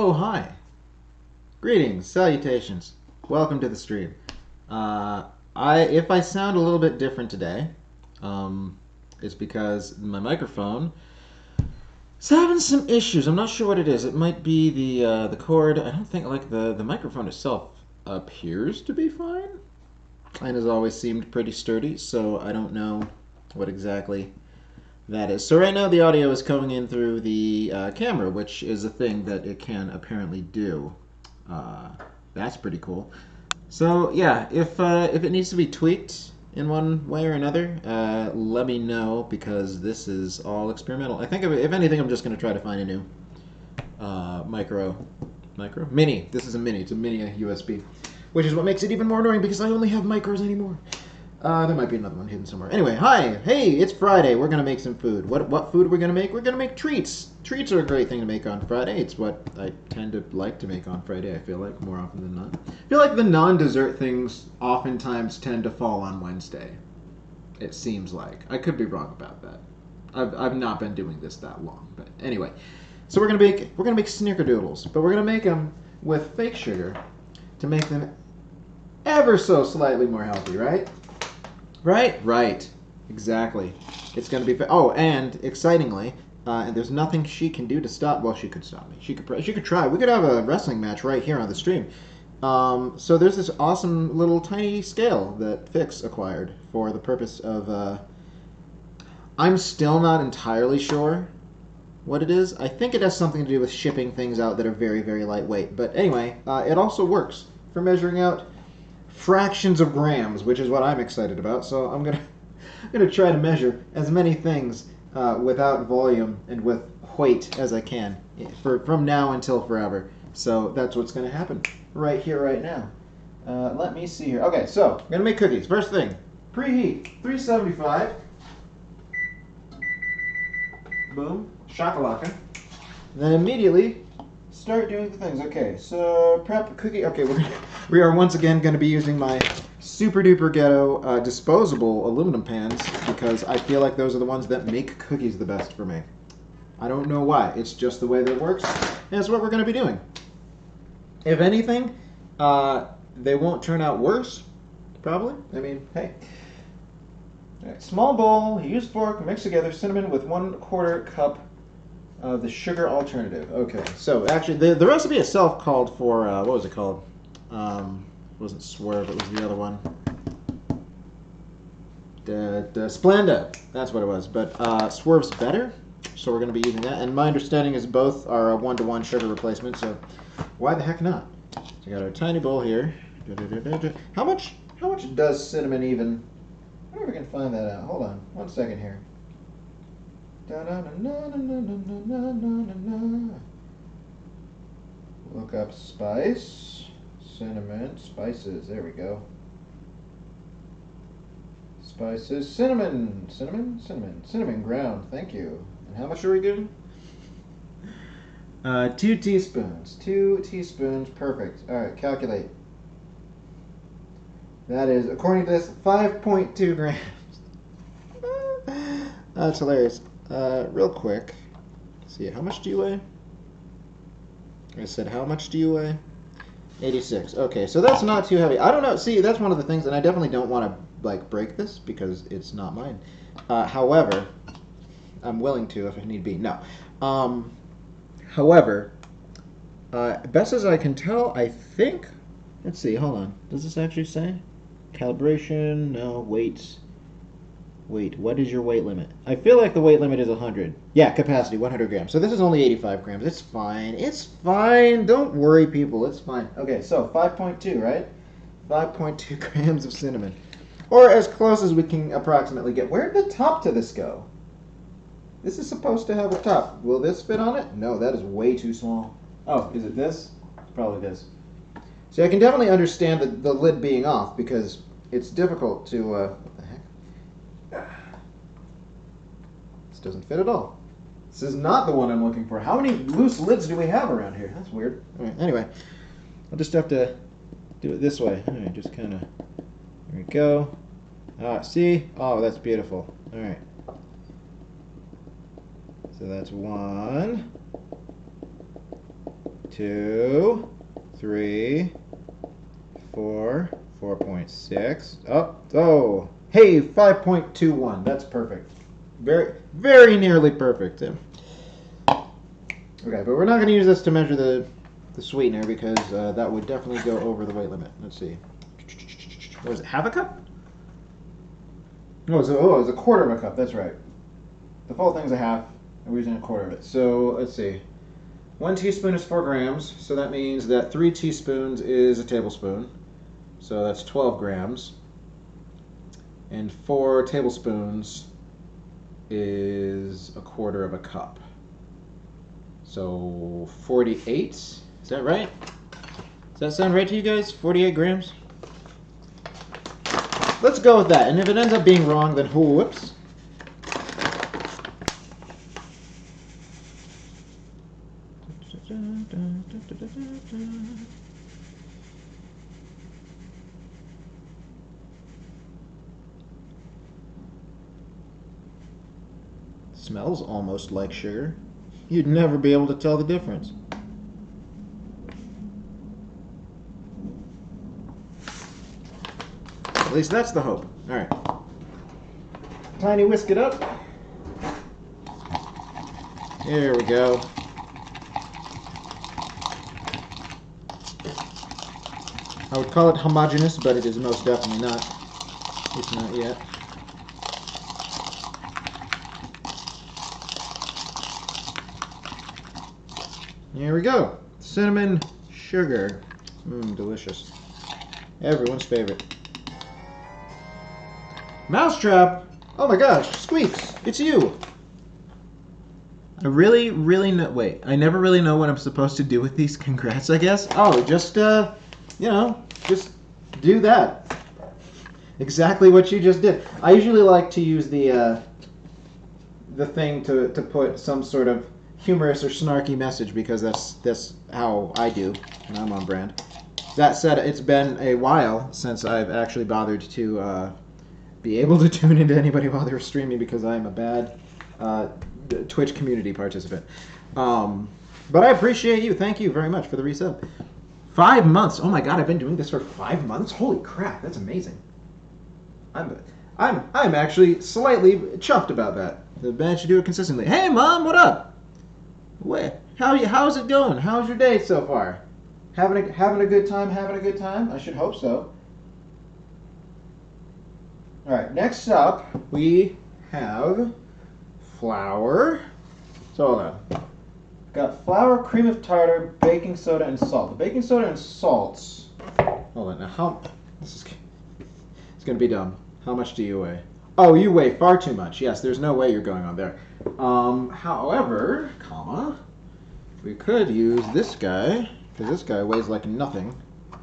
Oh, hi. Greetings, salutations. Welcome to the stream. Uh, if I sound a little bit different today, um, it's because my microphone is having some issues. I'm not sure what it is. It might be the cord. I don't think like the microphone itself appears to be fine, and has always seemed pretty sturdy. So I don't know what exactly that is. So right now the audio is coming in through the camera, which is a thing that it can apparently do. Uh, that's pretty cool. So yeah, if it needs to be tweaked in one way or another, let me know because this is all experimental. I think if anything, I'm just going to try to find a new micro mini. This is a mini. It's a mini USB, which is what makes it even more annoying because I only have micros anymore. There might be another one hidden somewhere. Anyway, hi, hey, it's Friday. We're gonna make some food. What food are we gonna make? We're gonna make treats. Treats are a great thing to make on Friday. It's what I tend to like to make on Friday. I feel like more often than not. I feel like the non-dessert things oftentimes tend to fall on Wednesday. It seems like I could be wrong about that. I've not been doing this that long, but anyway. So we're gonna make Snickerdoodles, but we're gonna make them with fake sugar to make them ever so slightly more healthy, right? Right. Exactly. It's going to be. Oh, and excitingly, and there's nothing she can do to stop. Well, she could stop me. She could try. We could have a wrestling match right here on the stream. So there's this awesome little tiny scale that Fix acquired for the purpose of. I'm still not entirely sure what it is. I think it has something to do with shipping things out that are very, very lightweight. But anyway, it also works for measuring out fractions of grams, which is what I'm excited about. So I'm gonna try to measure as many things without volume and with weight as I can from now until forever. So that's what's gonna happen right here, right now. Let me see here. Okay, so I'm gonna make cookies. First thing, preheat 375. Boom, shakalaka. Then immediately start doing the things. Okay, so prep cookie. Okay, we are once again going to be using my super duper ghetto disposable aluminum pans because I feel like those are the ones that make cookies the best for me. I don't know why. It's just the way that it works, and it's what we're going to be doing. If anything, they won't turn out worse, probably. I mean, hey. All right, small bowl, use fork, mix together cinnamon with 1/4 cup of the sugar alternative. Okay, so actually the recipe itself called for, what was it called? It wasn't Swerve, it was the other one. The Splenda, that's what it was. But Swerve's better, so we're going to be using that. And my understanding is both are a 1-to-1 sugar replacement, so why the heck not? So we got our tiny bowl here. How much does cinnamon even? I wonder if I can find that out. Hold on, 1 second here. Look up spice, cinnamon, spices. There we go. Spices, cinnamon ground. Thank you. And how much are we getting? 2 teaspoons. 2 teaspoons. Perfect. All right, calculate. That is, according to this, 5.2 grams. That's hilarious. Real quick, see, how much do you weigh? I said, how much do you weigh? 86. Okay, so that's not too heavy. I don't know. See, that's one of the things, and I definitely don't want to like break this because it's not mine. However, I'm willing to if need be. No. However, best as I can tell, I think. Let's see. Hold on. Does this actually say calibration? No. Weight. Wait, what is your weight limit? I feel like the weight limit is 100. Yeah, capacity, 100 grams. So this is only 85 grams. It's fine. It's fine. Don't worry, people. It's fine. Okay, so 5.2, right? 5.2 grams of cinnamon. Or as close as we can approximately get. Where'd the top to this go? This is supposed to have a top. Will this fit on it? No, that is way too small. Oh, is it this? It's probably this. See, I can definitely understand the lid being off because it's difficult to... what the heck? This doesn't fit at all. This is not the one I'm looking for. How many loose lids do we have around here? That's weird. All right, anyway, I'll just have to do it this way. All right, just kind of, there we go. See? Oh, that's beautiful. All right. So that's 1. 2, 3, 4, 4.6. Oh, hey, 5.21. That's perfect. Very, very nearly perfect. Okay, but we're not going to use this to measure the sweetener because that would definitely go over the weight limit. Let's see. What was it? Half a cup? No, it was a quarter of a cup. That's right. The full thing's a half, and we're using a quarter of it. So let's see. 1 teaspoon is 4 grams, so that means that 3 teaspoons is a tablespoon. So that's 12 grams. And 4 tablespoons is a quarter of a cup. So 48. Is that right? Does that sound right to you guys? 48 grams? Let's go with that. And if it ends up being wrong, then whoops. Smells almost like sugar. You'd never be able to tell the difference. At least that's the hope. All right. Tiny whisk it up. There we go. I would call it homogeneous, but it is most definitely not. It's not yet. Here we go. Cinnamon sugar. Delicious. Everyone's favorite. Mousetrap! Oh my gosh, Squeaks, it's you! I really know. Wait, I never really know what I'm supposed to do with these congrats, I guess. Oh, just, just do that. Exactly what you just did. I usually like to use the thing to put some sort of humorous or snarky message because that's how I do when I'm on brand. That said, it's been a while since I've actually bothered to be able to tune into anybody while they're streaming because I'm a bad Twitch community participant. But I appreciate you. Thank you very much for the resub. 5 months. Oh my god, I've been doing this for 5 months? Holy crap, that's amazing. I'm actually slightly chuffed about that. The band should do it consistently. Hey Mom, what up? How's it going? How's your day so far? Having a good time? Having a good time? I should hope so. All right. Next up, we have flour. So hold on. Got flour, cream of tartar, baking soda, and salt. The baking soda and salts. Hold on. Now it's gonna be dumb. How much do you weigh? Oh, you weigh far too much. Yes, there's no way you're going on there. However, we could use this guy, because this guy weighs like nothing.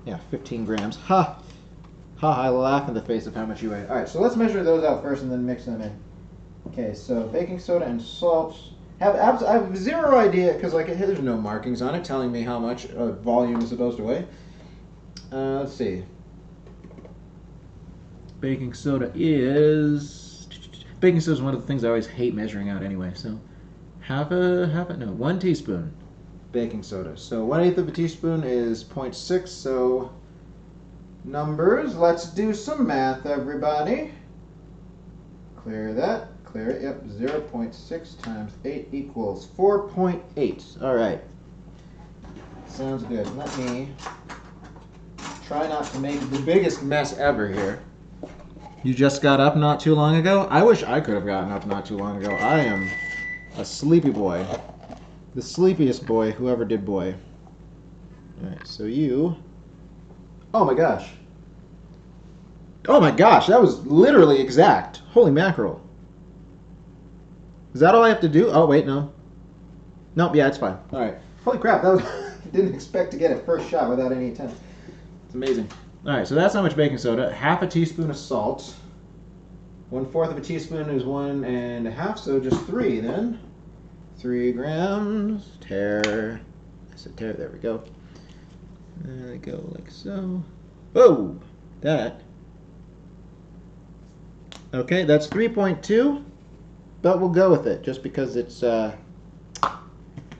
Yeah, 15 grams. Ha! Ha, I laugh in the face of how much you weigh. Alright, so let's measure those out first and then mix them in. Okay, so baking soda and salt. I have zero idea, because like there's no markings on it telling me how much volume is supposed to weigh. Let's see. Baking soda is one of the things I always hate measuring out anyway. So 1 teaspoon baking soda. So 1/8 of a teaspoon is 0.6. So numbers. Let's do some math, everybody. Clear that. Clear it. Yep. 0.6 times 8 equals 4.8. All right. Sounds good. Let me try not to make the biggest mess ever here. You just got up not too long ago? I wish I could have gotten up not too long ago. I am a sleepy boy. The sleepiest boy who ever did boy. Alright, so you... Oh my gosh. Oh my gosh, that was literally exact. Holy mackerel. Is that all I have to do? Oh, wait, no. Nope, yeah, it's fine. Alright. Holy crap, that was... didn't expect to get it first shot without any attempt. It's amazing. Alright, so that's how much baking soda. Half a teaspoon of salt. 1/4 of a teaspoon is 1 1/2, so just 3 then. 3 grams. Tare. I said tare, there we go. There we go, like so. Whoa! That. Okay, that's 3.2, but we'll go with it just because it's,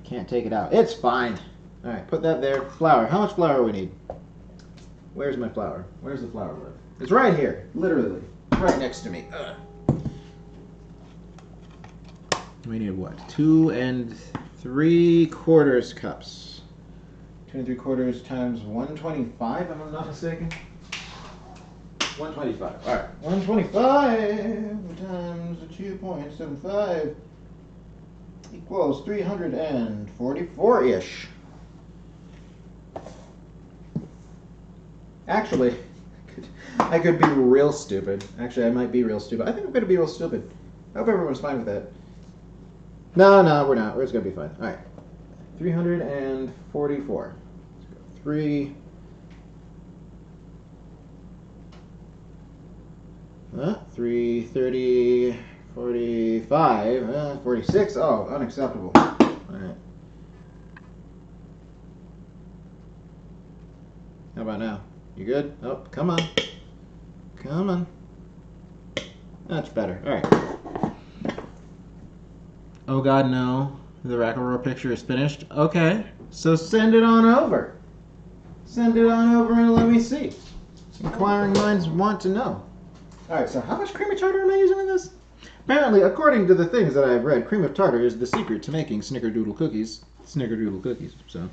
can't take it out. It's fine. All right, put that there. Flour. How much flour we need? Where's my flour? Where's the flour live? It's right here, literally, right next to me. Ugh. We need what? 2 3/4 cups. 2 3/4 times 125, if I'm not mistaken. 125. All right, 125 times 2.75 equals 344-ish. Actually, I could be real stupid. Actually, I might be real stupid. I think I'm going to be real stupid. I hope everyone's fine with that. No, we're not. It's going to be fine. All right. 344. Let's go. 330, 45, 46. Oh, unacceptable. All right. How about now? You good? Oh, come on. Come on. That's better. All right. Oh God, no. The Rack Aurora picture is finished. Okay. So send it on over. Send it on over and let me see. Inquiring minds want to know. All right. So how much cream of tartar am I using in this? Apparently, according to the things that I've read, cream of tartar is the secret to making Snickerdoodle cookies. Snickerdoodle cookies. So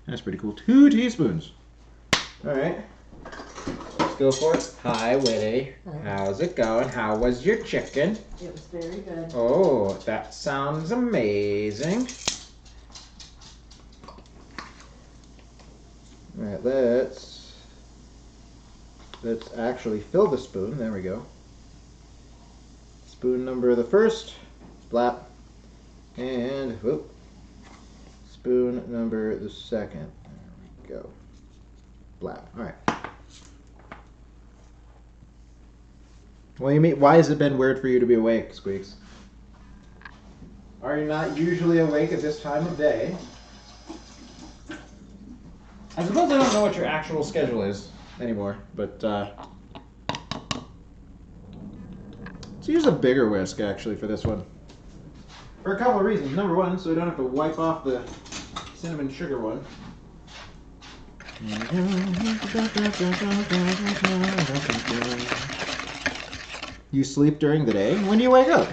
that's pretty cool. 2 teaspoons. All right. Let's go for it. Hi, Witty. How's it going? How was your chicken? It was very good. Oh, that sounds amazing. All right, let's actually fill the spoon. There we go. Spoon number the first, blap, and whoop. Spoon number the second. There we go. Blap. All right. Well, you mean, why has it been weird for you to be awake, Squeaks? Are you not usually awake at this time of day? I suppose I don't know what your actual schedule is anymore, but let's use a bigger whisk actually for this one. For a couple of reasons. Number one, so we don't have to wipe off the cinnamon sugar one. You sleep during the day? When do you wake up?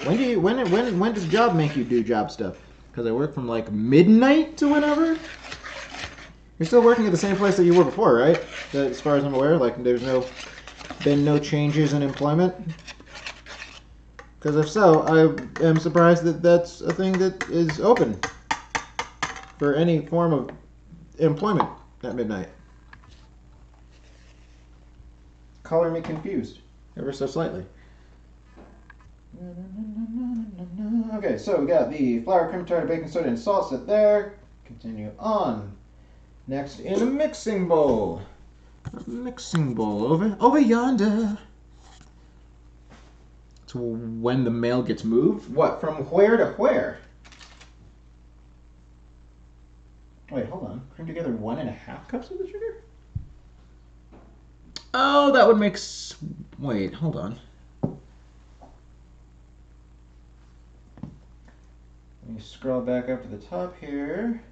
When does job make you do job stuff? Because I work from like midnight to whenever? You're still working at the same place that you were before, right? As far as I'm aware, like there's been no changes in employment? Because if so, I am surprised that that's a thing that is open for any form of employment at midnight. Color me confused, ever so slightly. Okay, so we got the flour, cream tartar, baking soda, and salsa there. Continue on. Next, in a mixing bowl. A mixing bowl over yonder. So when the mail gets moved? What, from where to where? Wait, hold on. Cream together 1.5 cups of the sugar? Oh, that would make... Wait, hold on. Let me scroll back up to the top here.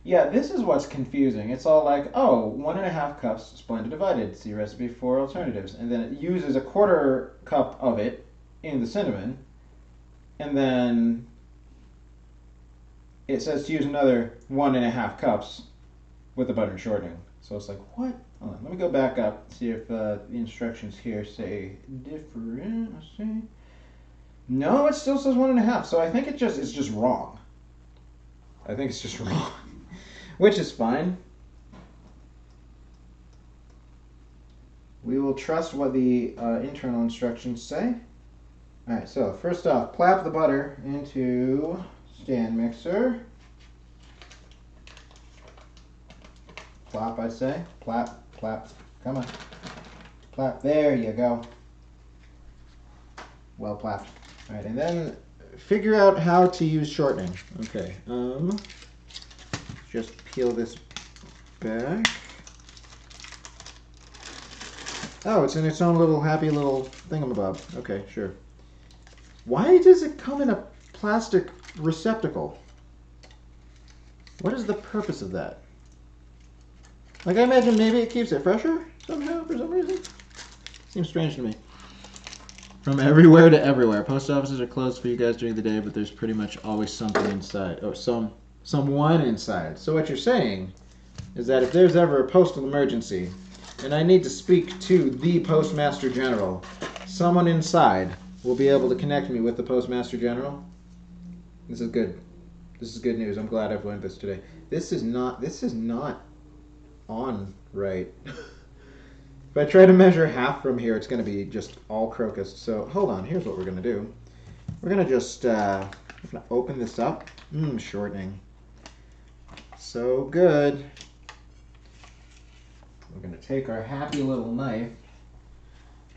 Yeah, this is what's confusing. It's all like, oh, 1.5 cups, splendid divided. See recipe for alternatives. And then it uses 1/4 cup of it in the cinnamon. And then it says to use another 1.5 cups with the butter and shortening. So it's like, what? Hold on, let me go back up, see if the instructions here say different. Let's see. No, it still says 1.5. So I think it's just wrong. I think it's just wrong. Which is fine. We will trust what the internal instructions say. Alright, so first off, plap the butter into stand mixer. Plop, I say. Plap, plap. Come on. Plap. There you go. Well plapped. Alright, and then figure out how to use shortening. Okay. Just peel this back. Oh, it's in its own little happy little thingamabob. Okay, sure. Why does it come in a plastic receptacle? What is the purpose of that? Like, I imagine maybe it keeps it fresher somehow for some reason. Seems strange to me. From everywhere to everywhere. Post offices are closed for you guys during the day, but there's pretty much always something inside. Or someone inside. So what you're saying is that if there's ever a postal emergency, and I need to speak to the Postmaster General, someone inside will be able to connect me with the Postmaster General. This is good. This is good news. I'm glad I've learned this today. This is not on right. If I try to measure half from here, it's going to be just all crocus. So hold on. Here's what we're going to do. We're going to just open this up. Shortening. So good. We're going to take our happy little knife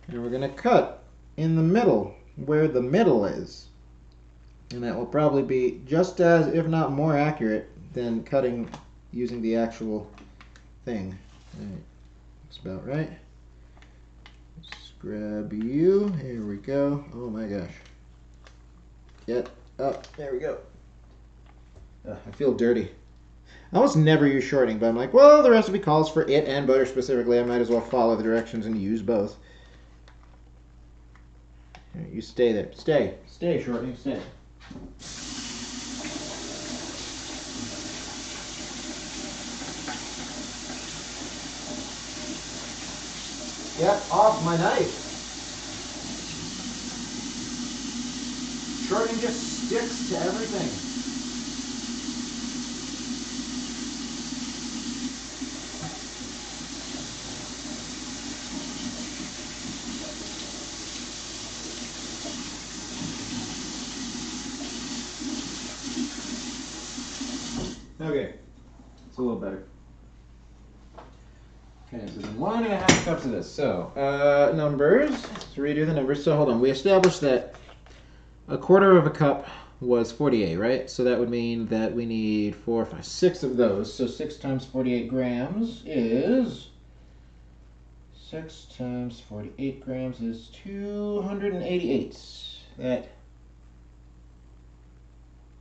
and we're going to cut in the middle where the middle is. And that will probably be just as, if not more accurate than cutting using the actual thing. All right. That's about right. Let's grab you. Here we go. Oh my gosh. Get up. There we go. I feel dirty. I almost never use shortening, but I'm like, well, the recipe calls for it and butter specifically. I might as well follow the directions and use both. Here, you stay there. Stay. Stay, shortening. Stay. Get off my knife. Shortening just sticks to everything. Okay, it's a little better. Okay, so then 1.5 cups of this. So, numbers, let's redo the numbers. So hold on, we established that 1/4 cup was 48, right? So that would mean that we need 4, 5, 6 of those. So 6 times 48 grams is, 6 times 48 grams is 288. That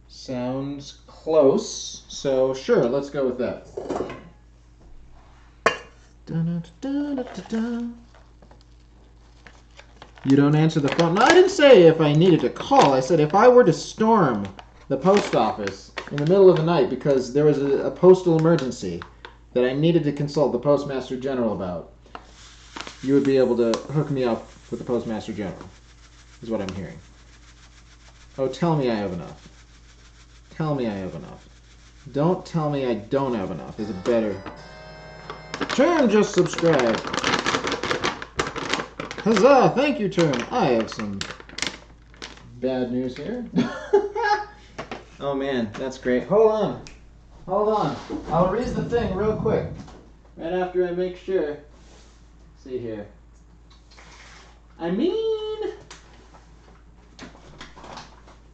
sounds close, so sure, let's go with that. You don't answer the phone. No, I didn't say if I needed to call. I said if I were to storm the post office in the middle of the night because there was a postal emergency that I needed to consult the Postmaster General about, you would be able to hook me up with the Postmaster General, is what I'm hearing. Oh, tell me I have enough. Tell me I have enough. Don't tell me I don't have enough. Is it better? Term just subscribed. Huzzah! Thank you, Term. I have some bad news here. Oh man, that's great. Hold on. Hold on. I'll raise the thing real quick. Right after I make sure. See here. I mean,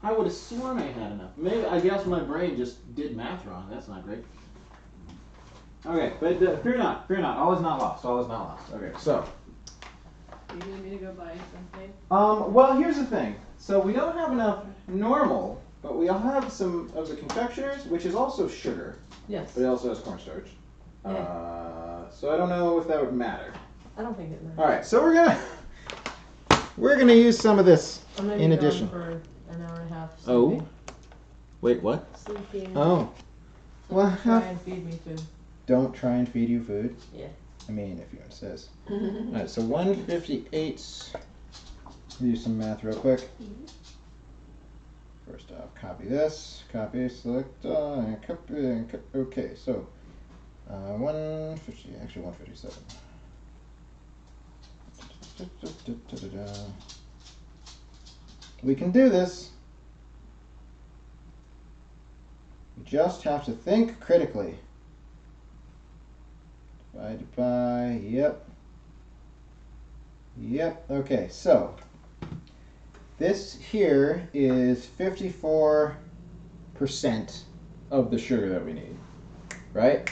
I would have sworn I had enough. Maybe, I guess my brain just did math wrong. That's not great. Okay, but fear not, fear not. All is not lost. All is not lost. Okay, so. You need me to go buy something? Well, here's the thing. So we don't have enough normal, but we have some of the confectioners, which is also sugar. Yes. But it also has cornstarch. Yeah. So I don't know if that would matter. I don't think it matters. All right, so we're gonna use some of this in addition. For an hour and a half. Oh. Wait, what? Sleeping. Oh. So Well, try and feed me food. Don't try and feed you food. Yeah. I mean, if you insist. All right, so 158. Do some math real quick. First off, copy this. Copy, select, copy. Okay, so 150. Actually, 157. We can do this. We just have to think critically. Divided by, yep. Yep, okay, so this here is 54% of the sugar that we need, right?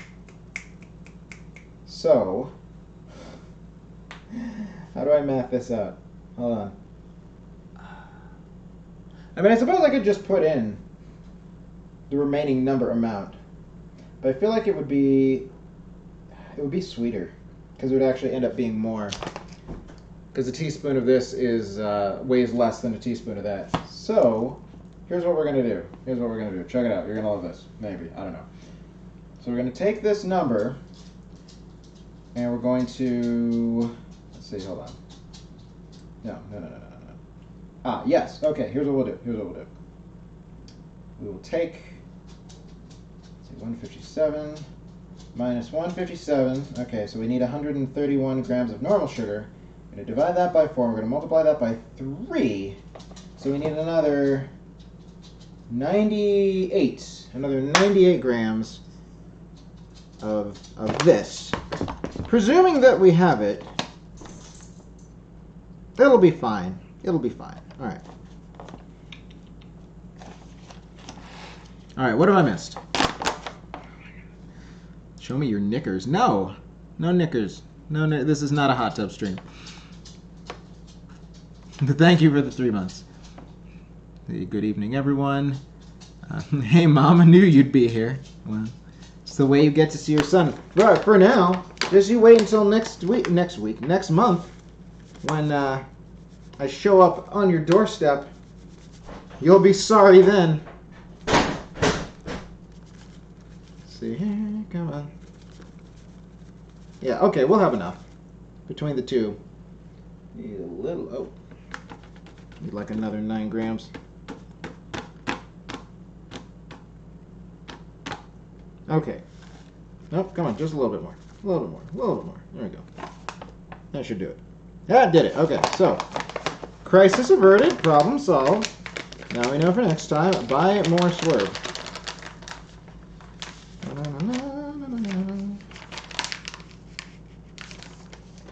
So, how do I math this out? Hold on. I mean, I suppose I could just put in the remaining amount. But I feel like it would be sweeter because it would actually end up being more. Because a teaspoon of this is weighs less than a teaspoon of that. So here's what we're gonna do. Check it out. You're gonna love this. Maybe, I don't know. So we're gonna take this number and we're going to, let's see, hold on. No. Ah, yes. Okay, here's what we'll do. We will take, let's see, 157 minus 157. Okay, so we need 131 grams of normal sugar. We're going to divide that by 4. We're going to multiply that by 3. So we need another 98 grams of this. Presuming that we have it, it'll be fine. All right. All right, what have I missed? Show me your knickers. No knickers. No, this is not a hot tub stream. But thank you for the 3 months. Hey, good evening, everyone. Hey, Mom, I knew you'd be here. Well, it's the way you get to see your son. But for now, just you wait until next month, when I show up on your doorstep. You'll be sorry then. See here, come on. Yeah, okay, we'll have enough between the two. Need a little, need like another 9 grams. Okay. Nope, come on, just a little bit more. A little bit more. There we go. That should do it. That did it. Okay, so crisis averted, problem solved. Now we know for next time, buy more Swerve.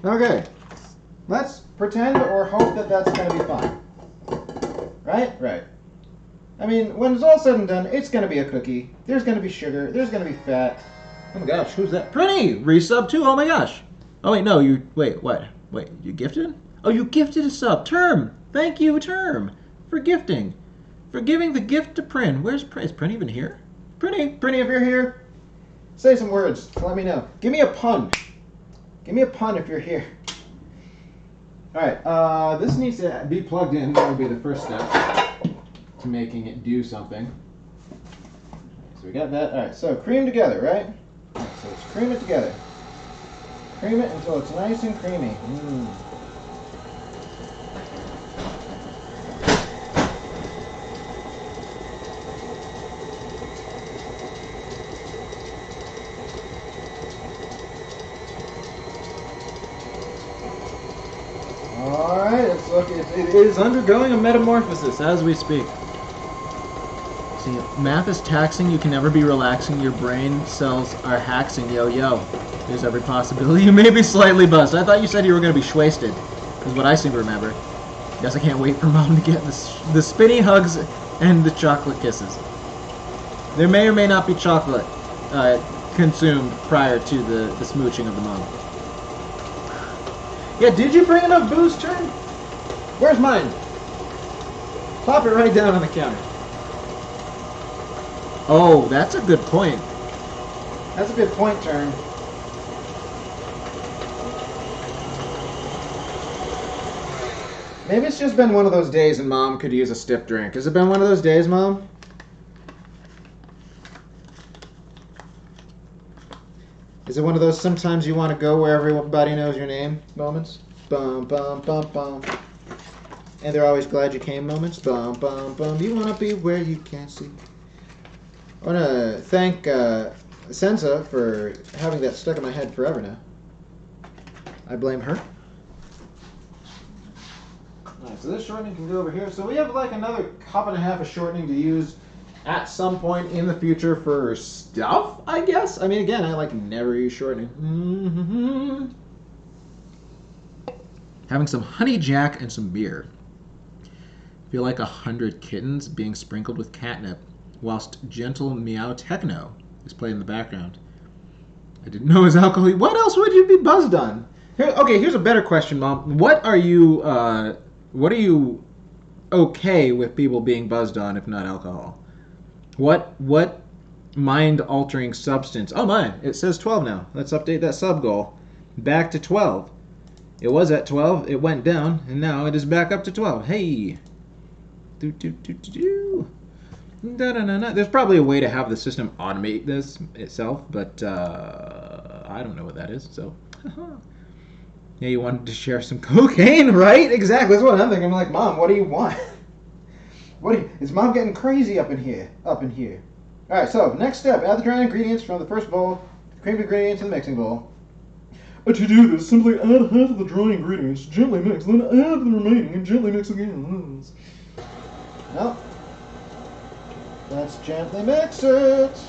Okay, let's pretend or hope that that's going to be fine. Right? Right. I mean, when it's all said and done, it's going to be a cookie. There's going to be sugar. There's going to be fat. Oh my gosh, who's that? Pretty! Resub too, oh my gosh. Oh wait, no, wait, what? Wait, you gifted? Oh, you gifted a sub. Term! Thank you, Term, for gifting. For giving the gift to Prin. Where's Prin? Is Prin even here? Prinny, if you're here, say some words to let me know. Give me a pun. Give me a pun if you're here. Alright, this needs to be plugged in. That would be the first step to making it do something. So we got that. Alright, so cream together, right? Right, so let's cream it together. Cream it until it's nice and creamy. Alright, let's look. It is undergoing a metamorphosis as we speak. See, math is taxing, you can never be relaxing, your brain cells are haxing, yo. There's every possibility you may be slightly buzzed. I thought you said you were going to be schwasted, is what I seem to remember. Guess I can't wait for Mom to get the spinny hugs and the chocolate kisses. There may or may not be chocolate consumed prior to the smooching of the mom. Yeah, did you bring enough booze, Turn? Where's mine? Plop it right down on the counter. Oh, that's a good point. That's a good point, Turn. Maybe it's just been one of those days and Mom could use a stiff drink. Has it been one of those days, Mom? Is it one of those sometimes you want to go where everybody knows your name moments? Bum, bum, bum, bum. And they're always glad you came moments? Bum, bum, bum. You want to be where you can't see. I want to thank Senza for having that stuck in my head forever now. I blame her. Alright, so this shortening can go over here. So we have like another cup and a half of shortening to use at some point in the future for stuff, I guess. I mean, again, I like never use shortening. Having some honey jack and some beer. Feel like 100 kittens being sprinkled with catnip, whilst gentle meow techno is played in the background. I didn't know it was alcohol. What else would you be buzzed on? Here's a better question, Mom. What are you okay with people being buzzed on if not alcohol? What mind-altering substance. Oh my, it says 12 now. Let's update that sub goal. Back to 12. It was at 12, it went down, and now it is back up to 12. Hey! Do, do, do, do, do. Da, da, da, da. There's probably a way to have the system automate this itself, but I don't know what that is, so. Yeah, you wanted to share some cocaine, right? Exactly, that's what I'm thinking. I'm like, Mom, what do you want? Is Mom getting crazy up in here? Alright, so, next step. Add the dry ingredients from the first bowl, creamed ingredients in the mixing bowl. To do this, simply add half of the dry ingredients, gently mix, then add the remaining and gently mix again. No. Let's gently mix it.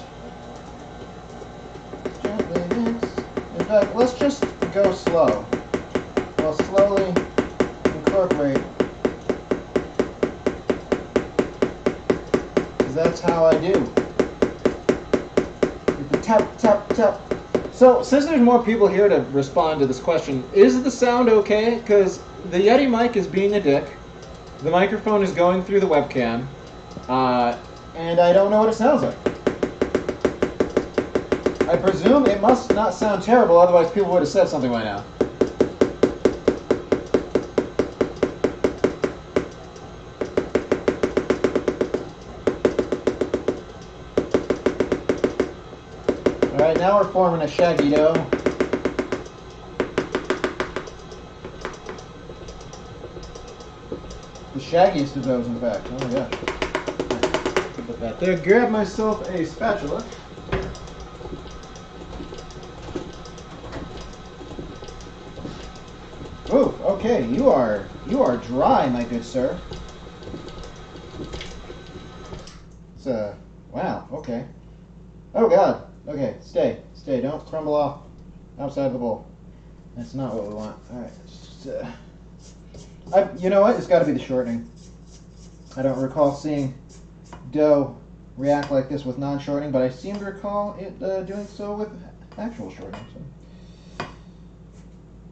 Gently mix. In fact, let's just go slow. We'll slowly incorporate. Because that's how I do. Tap, tap, tap. So, since there's more people here to respond to this question, is the sound okay? Because the Yeti mic is being a dick. The microphone is going through the webcam. And I don't know what it sounds like. I presume it must not sound terrible, otherwise people would have said something by now. Alright, now we're forming a shaggy dough. The shaggiest of those, in fact. Oh my gosh. Put that there. Grab myself a spatula. Oh, okay. You are dry, my good sir. It's wow. Okay. Oh God. Okay. Stay. Don't crumble off outside of the bowl. That's not what we want. All right. You know what? It's got to be the shortening. I don't recall seeing dough react like this with non-shortening, but I seem to recall it doing so with actual shortening. So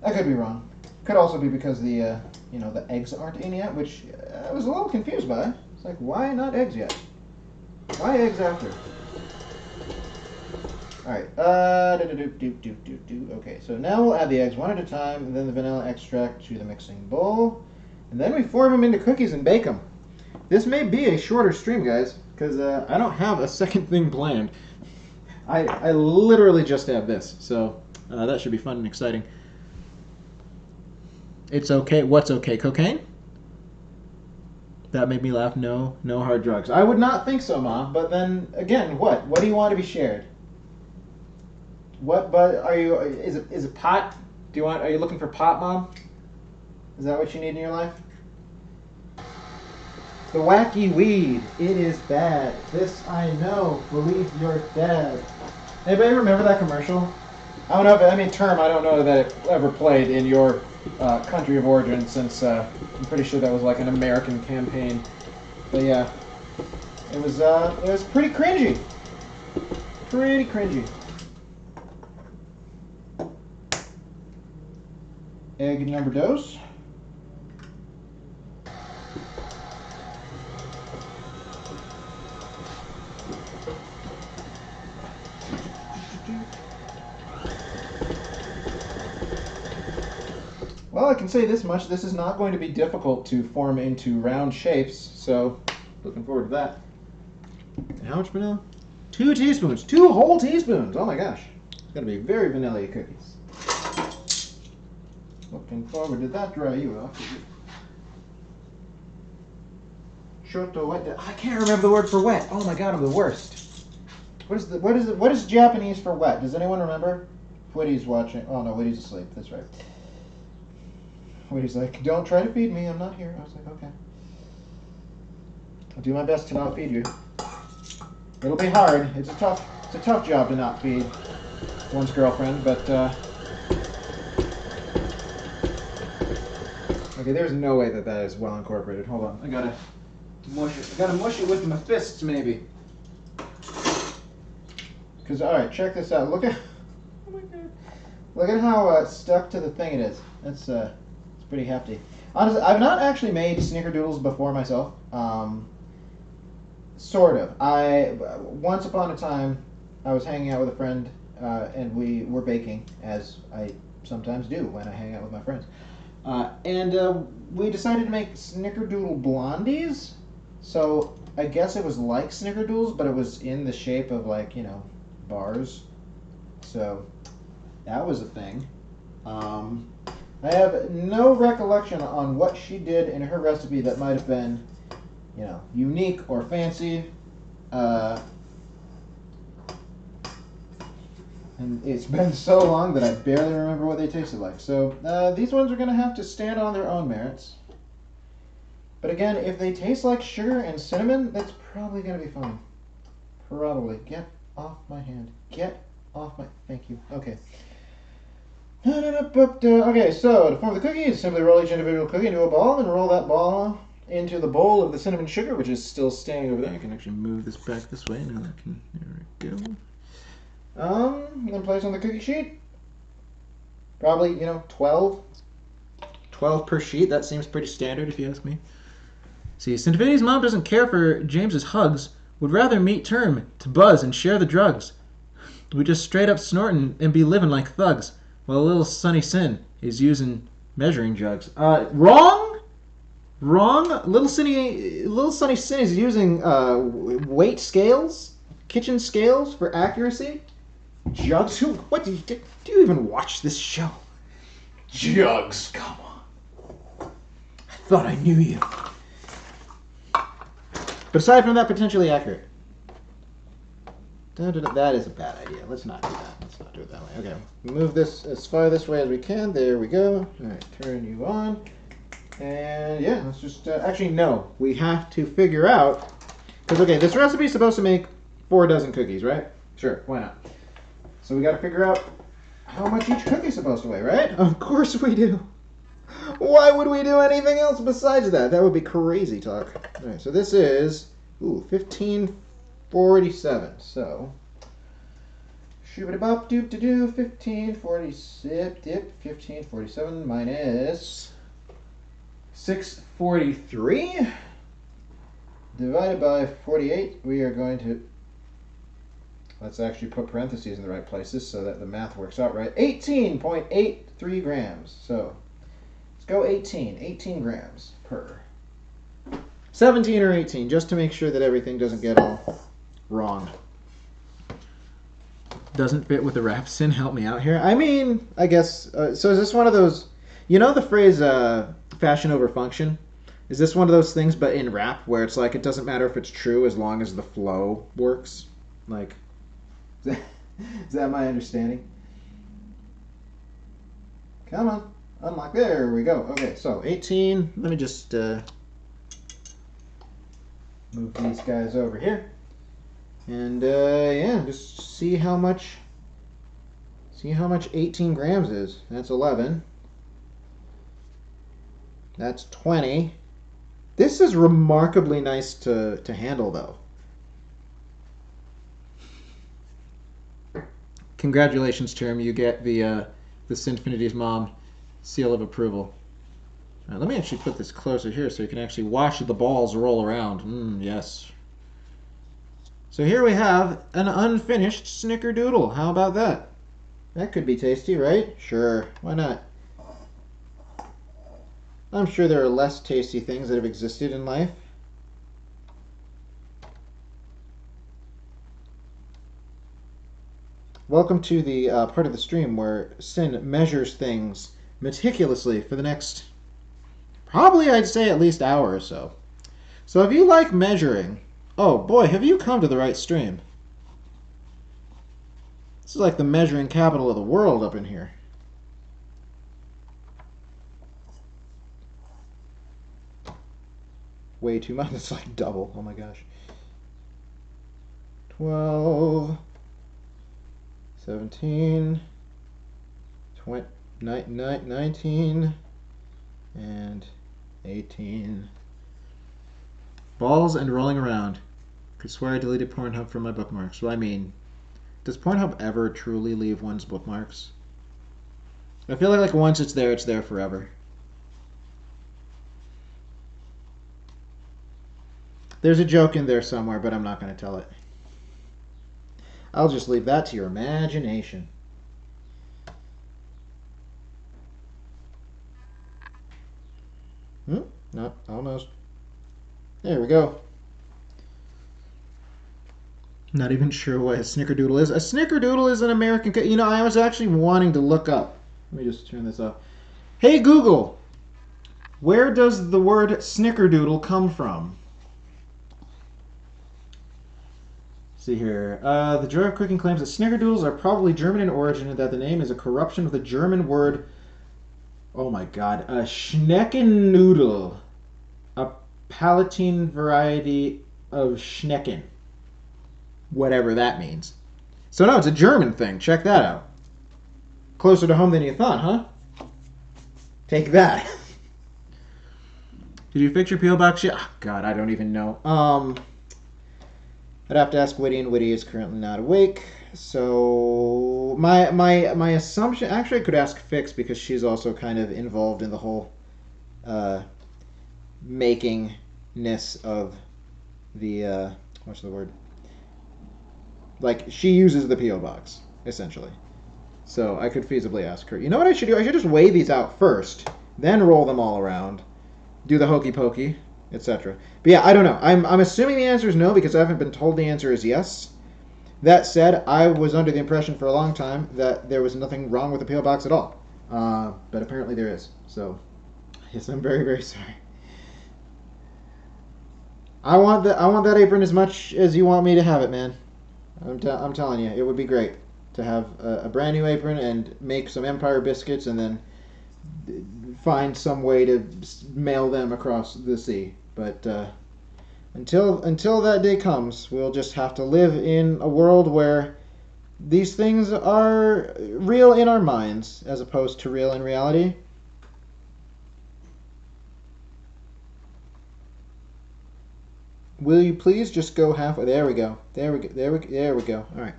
I could be wrong. Could also be because the the eggs aren't in yet, which I was a little confused by. It's like, why not eggs yet? Why eggs after? All right. Okay, so now we'll add the eggs one at a time, and then the vanilla extract to the mixing bowl, and then we form them into cookies and bake them. This may be a shorter stream, guys, because I don't have a second thing planned. I literally just have this, so that should be fun and exciting. It's okay. What's okay? Cocaine? That made me laugh. No hard drugs. I would not think so, Mom. But then again, what? What do you want to be shared? What? But are you? Is it pot? Are you looking for pot, Mom? Is that what you need in your life? The wacky weed. It is bad. This I know. Believe your dad. Anybody remember that commercial? I don't know if I don't know that it ever played in your country of origin, since I'm pretty sure that was like an American campaign. But yeah, it was pretty cringy. Pretty cringy. Egg number dose. Well, I can say this much. This is not going to be difficult to form into round shapes, so looking forward to that. And how much vanilla? 2 teaspoons. 2 whole teaspoons. Oh my gosh. It's going to be very vanilla cookies. Looking forward to that. Dry you off. Shoto wet. I can't remember the word for wet. Oh my god, I'm the worst. What is Japanese for wet? Does anyone remember? Witty's watching. Oh no, Witty's asleep. That's right. Witty's like, don't try to feed me. I'm not here. I was like, okay. I'll do my best to not feed you. It'll be hard. It's a tough job to not feed one's girlfriend, but okay, there's no way that is well incorporated. Hold on. I gotta mush it. I gotta mush it with my fists, maybe. Because, alright, check this out. Look at, oh my god. Look at how stuck to the thing it is. That's, it's pretty hefty. Honestly, I've not actually made Snickerdoodles before myself. Sort of. Once upon a time, I was hanging out with a friend, and we were baking, as I sometimes do when I hang out with my friends. And we decided to make Snickerdoodle blondies. So I guess it was like Snickerdoodles, but it was in the shape of like bars. So that was a thing. I have no recollection on what she did in her recipe that might have been, unique or fancy. And it's been so long that I barely remember what they tasted like. So these ones are going to have to stand on their own merits. But again, if they taste like sugar and cinnamon, that's probably going to be fine. Probably. Get off my hand. Get off my... Thank you. Okay. Okay, so to form the cookies, simply roll each individual cookie into a ball and roll that ball into the bowl of the cinnamon sugar, which is still standing over there. I can actually move this back this way. Now that can... There we go. Then place on the cookie sheet. Probably, 12. 12 per sheet. That seems pretty standard if you ask me. See, Cinefinity's mom doesn't care for James's hugs. Would rather meet term to buzz and share the drugs. We just straight up snorting and be living like thugs. While little Sonny Sin is using measuring jugs. Wrong! Wrong! Little Sonny Sin is using weight scales, kitchen scales for accuracy. Jugs? What do you even watch this show? Jugs, come on. I thought I knew you. But aside from that, potentially accurate. That is a bad idea. Let's not do that. Let's not do it that way. Okay, move this as far this way as we can. There we go. All right, turn you on. And yeah, let's just... actually, no. We have to figure out... Because, okay, this recipe is supposed to make 4 dozen cookies, right? Sure, why not? So we got to figure out how much each cookie is supposed to weigh, right? Of course we do. Why would we do anything else besides that? That would be crazy talk. All right, so this is 1547. So shoobity-bop doop to do 1547 minus 643 divided by 48. We are going to, let's actually put parentheses in the right places so that the math works out right. 18.83 grams. So let's go 18 grams per 17 or 18, just to make sure that everything doesn't get all wrong. Doesn't fit with the rap. Sin, help me out here. I mean, I guess, so is this one of those, the phrase fashion over function? Is this one of those things, but in rap, where it's like, it doesn't matter if it's true as long as the flow works? Like, is that my understanding? Come on. Unlock. There we go. Okay, so 18. Let me just move these guys over here. And yeah, just see how much 18 grams is. That's 11. That's 20. This is remarkably nice to handle, though. Congratulations, Term. You get the Sinfinity's mom seal of approval. All right, let me actually put this closer here so you can actually watch the balls roll around. Yes. So here we have an unfinished Snickerdoodle. How about that? That could be tasty, right? Sure. Why not? I'm sure there are less tasty things that have existed in life. Welcome to the part of the stream where Sin measures things meticulously for the next, probably I'd say at least hour or so. So if you like measuring, oh boy, have you come to the right stream. This is like the measuring capital of the world up in here. Way too much. It's like double. Oh my gosh. 12, 17, 20, 19, and 18. Balls and rolling around. Could swear I deleted Pornhub from my bookmarks. Well, I mean, does Pornhub ever truly leave one's bookmarks? I feel like once it's there forever. There's a joke in there somewhere, but I'm not going to tell it. I'll just leave that to your imagination. No, almost. There we go. Not even sure what a Snickerdoodle is. A Snickerdoodle is an American... You know, I was actually wanting to look up. Let me just turn this off. Hey, Google. Where does the word Snickerdoodle come from? See here. The Joy of Cooking claims that Snickerdoodles are probably German in origin and that the name is a corruption of the German word... Oh my god. A Schneckennoodle. A Palatine variety of Schnecken. Whatever that means. So no, it's a German thing. Check that out. Closer to home than you thought, huh? Take that. Did you fix your P.O. box yet? Oh, God, I don't even know. I'd have to ask Whitty, and Whitty is currently not awake. So my assumption, actually I could ask Fix because she's also kind of involved in the whole makingness of the what's the word? Like, she uses the P.O. box, essentially. So I could feasibly ask her. You know what I should do? I should just weigh these out first, then roll them all around, do the hokey pokey, etc. But yeah, I don't know. I'm assuming the answer is no because I haven't been told the answer is yes. That said, I was under the impression for a long time that there was nothing wrong with the P.O. box at all. But apparently there is. So, yes, I'm very, very sorry. I want that apron as much as you want me to have it, man. I'm telling you, it would be great to have a brand new apron and make some Empire biscuits and then find some way to mail them across the sea. But until that day comes, we'll just have to live in a world where these things are real in our minds as opposed to real in reality. Will you please just go halfway? There we go. There we go. All right.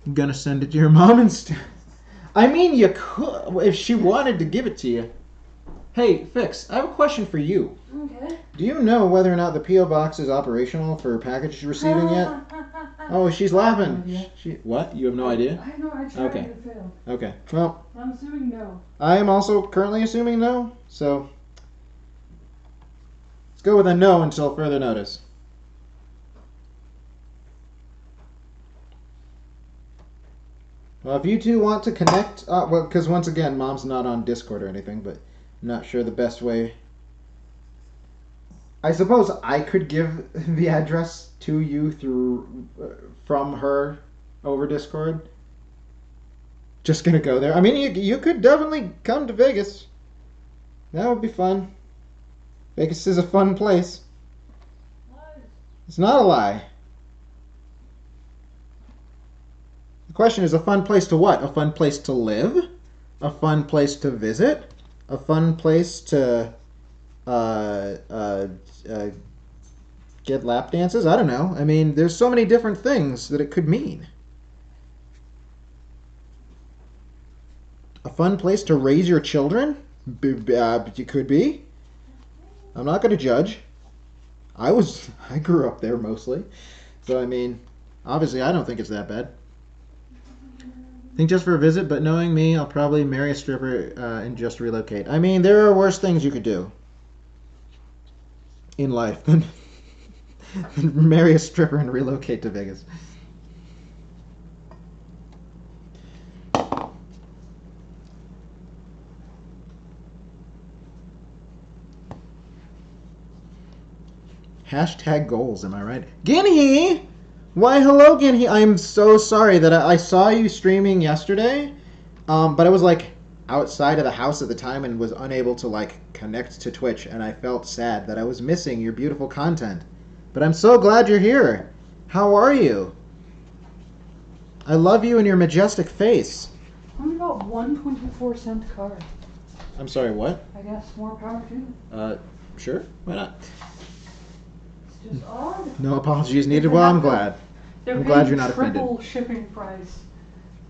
I'm gonna send it to your mom instead. I mean, you could if she wanted to give it to you. Hey, Fix, I have a question for you. Okay. Do you know whether or not the P.O. box is operational for package receiving yet? Oh, she's laughing. What? You have no idea? I know, I tried Okay. and it failed. Okay. Well, I'm assuming no. I am also currently assuming no, so let's go with a no until further notice. Well, if you two want to connect, well, because once again, Mom's not on Discord or anything, but I'm not sure the best way. I suppose I could give the address to you through from her over Discord. Just gonna go there. I mean, you could definitely come to Vegas. That would be fun. Vegas is a fun place. It's not a lie. The question is, a fun place to what? A fun place to live? A fun place to visit? A fun place to get lap dances? I don't know. I mean, there's so many different things that it could mean. A fun place to raise your children? It could be. I'm not going to judge. I grew up there mostly. So, I mean, obviously I don't think it's that bad. I think just for a visit, but knowing me, I'll probably marry a stripper and just relocate. I mean, there are worse things you could do in life than marry a stripper and relocate to Vegas. Hashtag goals, am I right? Ginny! Why, hello, Ginny. I'm so sorry that I saw you streaming yesterday, but I was, like, outside of the house at the time and was unable to, like, connect to Twitch, and I felt sad that I was missing your beautiful content. But I'm so glad you're here. How are you? I love you and your majestic face. Only got one 24-cent card. I'm sorry, what? I guess more power to you. Sure. Why not? It's just odd. No apologies needed. Well, I'm glad. I'm glad you're not offended. Triple shipping price.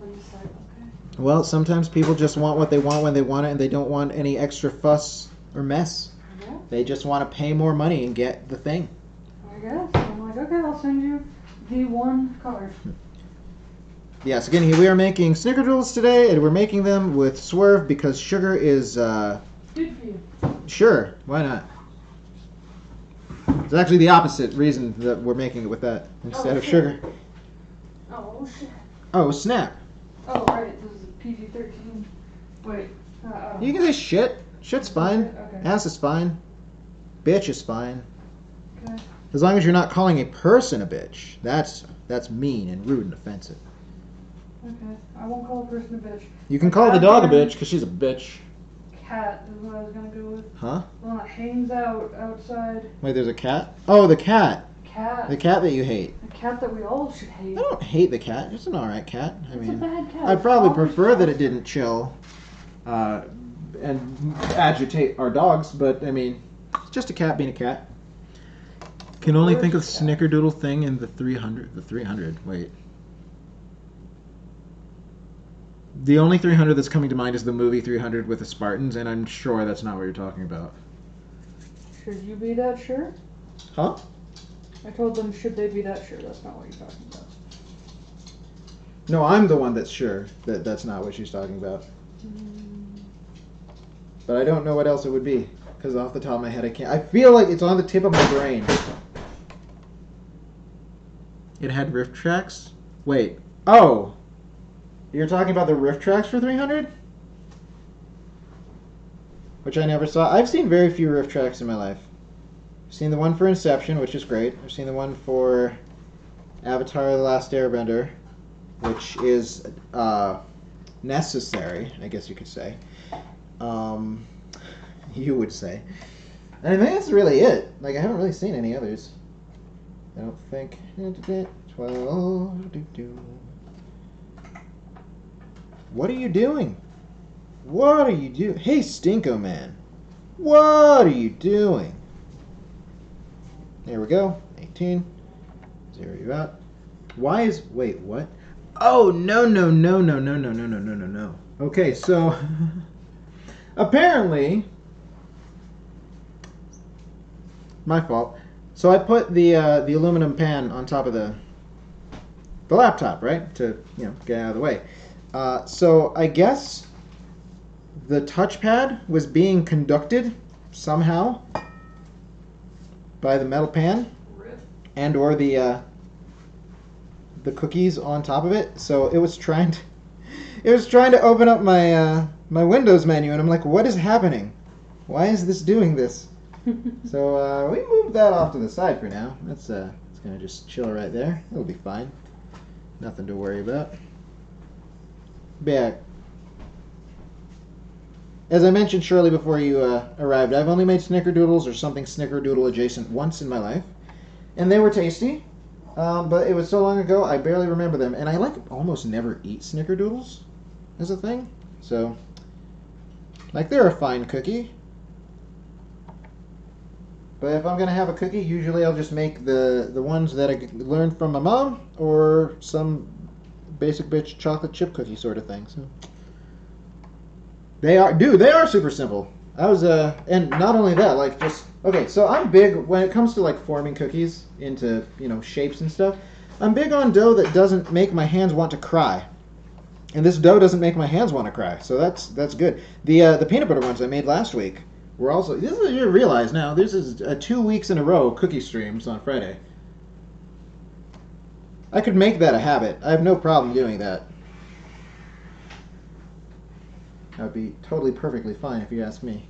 I'm just like, okay. Well, sometimes people just want what they want when they want it, and they don't want any extra fuss or mess. Yeah. They just want to pay more money and get the thing. guess. I'm like, okay, I'll send you the one card. Yes, again, we are making Snickerdoodles today, and we're making them with Swerve because sugar is, Good for you. Sure, why not? It's actually the opposite reason that we're making it with that instead of sugar. Oh, shit. Oh, snap. Oh, right, this is PG-13. Wait. You can say shit. Shit's fine. Okay. Ass is fine. Bitch is fine. Okay. As long as you're not calling a person a bitch. That's mean and rude and offensive. Okay. I won't call a person a bitch. You can call the dog a bitch because she's a bitch. Cat is what I was gonna go with. Huh? The one that hangs out outside. Wait, there's a cat? Oh, the cat. Cat. The cat that you hate. The cat that we all should hate. I don't hate the cat. It's an alright cat. It's a bad cat. I'd probably It's prefer that it awful. didn't chill and agitate our dogs, but I mean, it's just a cat being a cat. Can only think of Snickerdoodle thing in the 300. The 300. Wait. The only 300 that's coming to mind is the movie 300 with the Spartans, and I'm sure that's not what you're talking about. Should you be that sure? Huh? I told them, should they be that sure? That's not what you're talking about. No, I'm the one that's sure that that's not what she's talking about. But I don't know what else it would be, because off the top of my head I can't. I feel like it's on the tip of my brain. It had riff tracks? Wait. Oh! You're talking about the riff tracks for 300? Which I never saw. I've seen very few riff tracks in my life. I've seen the one for Inception, which is great. I've seen the one for Avatar: The Last Airbender, which is necessary, I guess you could say. You would say. And I think that's really it. Like, I haven't really seen any others. I don't think. 12. What are you doing? What are you doing? Hey, Stinko Man. What are you doing? There we go. 18. Zero you out. Why is... Wait, what? Oh, no. Okay, so... apparently... My fault. So I put the aluminum pan on top of the laptop, right? To, get out of the way. So I guess the touchpad was being conducted somehow by the metal pan and or the cookies on top of it. So it was trying to open up my my Windows menu, and I'm like, what is happening? Why is this doing this? So we moved that off to the side for now. It's gonna just chill right there. It'll be fine. Nothing to worry about. Back. As I mentioned shortly before you arrived, I've only made Snickerdoodles or something Snickerdoodle adjacent once in my life, and they were tasty. But it was so long ago, I barely remember them, and I almost never eat Snickerdoodles as a thing. So, they're a fine cookie. But if I'm gonna have a cookie, usually I'll just make the ones that I learned from my mom or some basic bitch chocolate chip cookie sort of thing. So they are super simple. And not only that, okay, so I'm big when it comes to forming cookies into, shapes and stuff. I'm big on dough that doesn't make my hands want to cry. And this dough doesn't make my hands want to cry. So that's good. The peanut butter ones I made last week were also, you realize now, this is 2 weeks in a row cookie streams on Friday. I could make that a habit. I have no problem doing that. That would be totally perfectly fine if you ask me.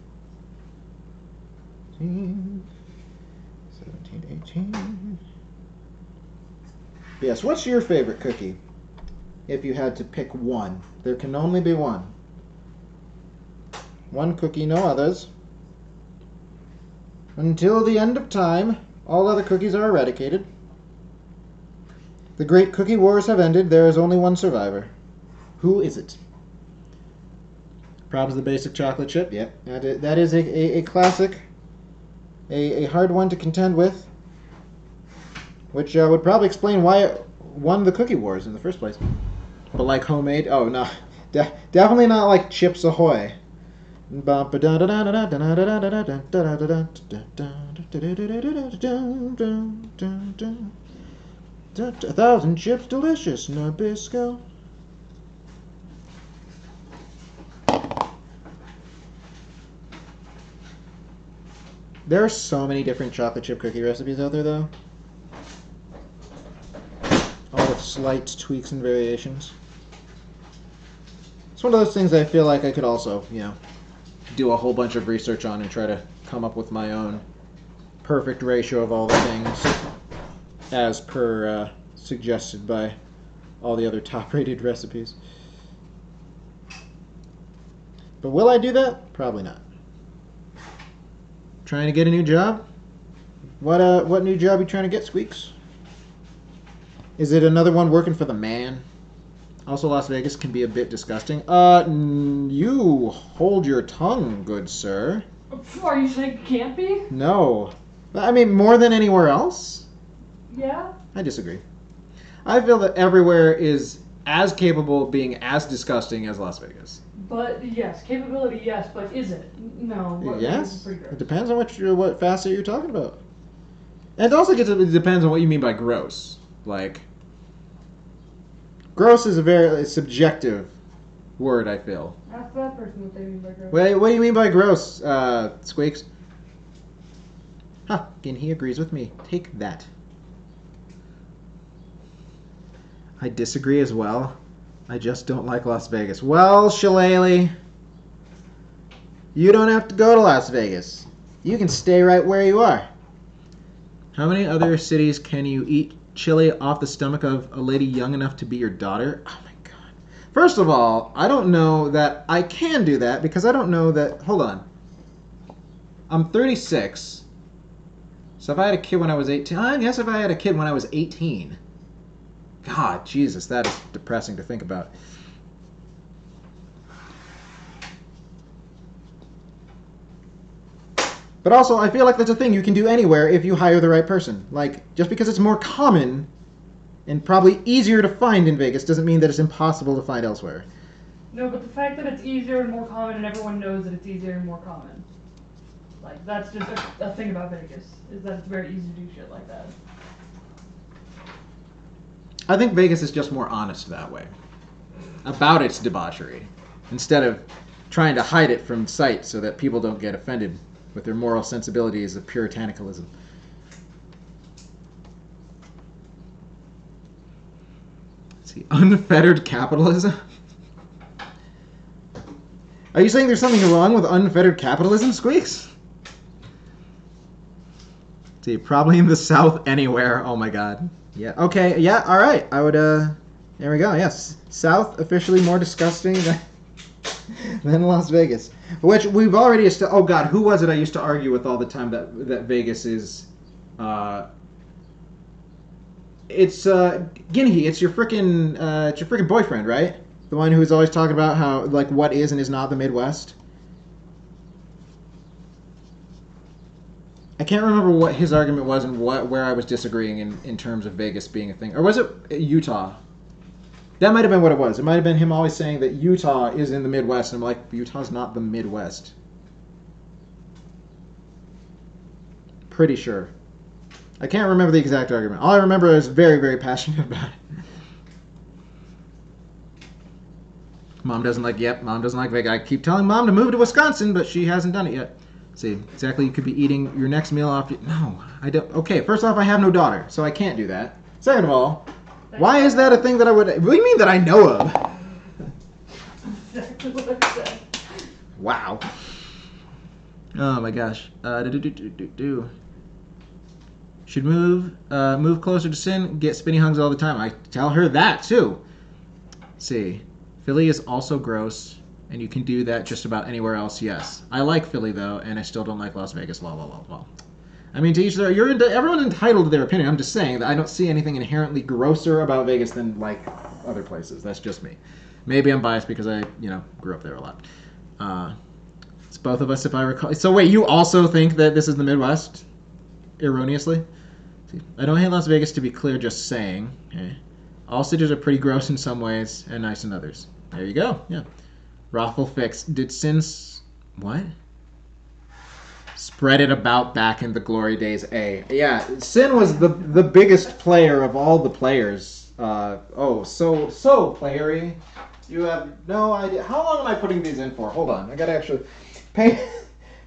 17, 18. Yes, what's your favorite cookie? If you had to pick one. There can only be one. One cookie, no others. Until the end of time, all other cookies are eradicated. The great cookie wars have ended. There is only one survivor. Who is it? Probably the basic chocolate chip. Yep, that is a classic. A hard one to contend with. Which would probably explain why it won the cookie wars in the first place. But homemade? Oh, no. Definitely not like Chips Ahoy. A thousand chips, delicious Nabisco. There are so many different chocolate chip cookie recipes out there, though. All with slight tweaks and variations. It's one of those things I feel like I could also, do a whole bunch of research on and try to come up with my own perfect ratio of all the things as per suggested by all the other top-rated recipes. But will I do that? Probably not. Trying to get a new job? What new job are you trying to get, Squeaks? Is it another one working for the man? Also, Las Vegas can be a bit disgusting. You hold your tongue, good sir. Are you saying it can't be? No. I mean, more than anywhere else? Yeah. I disagree. I feel that everywhere is as capable of being as disgusting as Las Vegas. But yes, capability, yes, but is it? No. Yes. It depends on what facet you're talking about. And it also it depends on what you mean by gross. Like, gross is a very subjective word, I feel. Ask that person what they mean by gross. Wait, what do you mean by gross, Squeaks? And he agrees with me. Take that. I disagree as well. I just don't like Las Vegas. Well, Shillelagh, you don't have to go to Las Vegas. You can stay right where you are. How many other cities can you eat chili off the stomach of a lady young enough to be your daughter? Oh my god. First of all, I don't know that I can do that because I don't know that... Hold on. I'm 36. So if I had a kid when I was 18... I guess if I had a kid when I was 18... God, Jesus, that is depressing to think about. But also, I feel like that's a thing you can do anywhere if you hire the right person. Like, just because it's more common and probably easier to find in Vegas doesn't mean that it's impossible to find elsewhere. No, but the fact that it's easier and more common and everyone knows that it's easier and more common. Like, that's just a thing about Vegas, is that it's very easy to do shit like that. I think Vegas is just more honest that way about its debauchery, instead of trying to hide it from sight so that people don't get offended with their moral sensibilities of puritanicalism. Let's see, unfettered capitalism? Are you saying there's something wrong with unfettered capitalism, Squeaks? Let's see, probably in the South anywhere. Oh my god. Yeah, okay, yeah, alright. I would, there we go, yes. South, officially more disgusting than Las Vegas. Which we've already, oh god, who was it I used to argue with all the time that Vegas is, it's, Ginhee, it's your frickin' boyfriend, right? The one who's always talking about how, like, what is and is not the Midwest. I can't remember what his argument was and where I was disagreeing in terms of Vegas being a thing. Or was it Utah? That might have been what it was. It might have been him always saying that Utah is in the Midwest. And I'm like, Utah's not the Midwest. Pretty sure. I can't remember the exact argument. All I remember is very, very passionate about it. Mom doesn't like Vegas. I keep telling Mom to move to Wisconsin, but she hasn't done it yet. See, exactly, you could be eating your next meal off... No, I don't... Okay, first off, I have no daughter, so I can't do that. Second of all, why is that a thing that I would... What do you mean that I know of? Exactly what I said. Wow. Oh my gosh. Should move closer to Sin, get spinny hungs all the time. I tell her that, too. See, Philly is also gross... And you can do that just about anywhere else, yes. I like Philly, though, and I still don't like Las Vegas, lol. I mean, to each their... Everyone's entitled to their opinion. I'm just saying that I don't see anything inherently grosser about Vegas than, like, other places. That's just me. Maybe I'm biased because I, grew up there a lot. It's both of us, if I recall. So, wait, you also think that this is the Midwest? Erroneously? See, I don't hate Las Vegas, to be clear, just saying. Okay. All cities are pretty gross in some ways and nice in others. There you go, yeah. Raffle Fix. Did Sin What? Spread it about back in the glory days. Yeah, Sin was the biggest player of all the players. So playery. You have no idea. How long am I putting these in for? Hold on, I gotta actually pay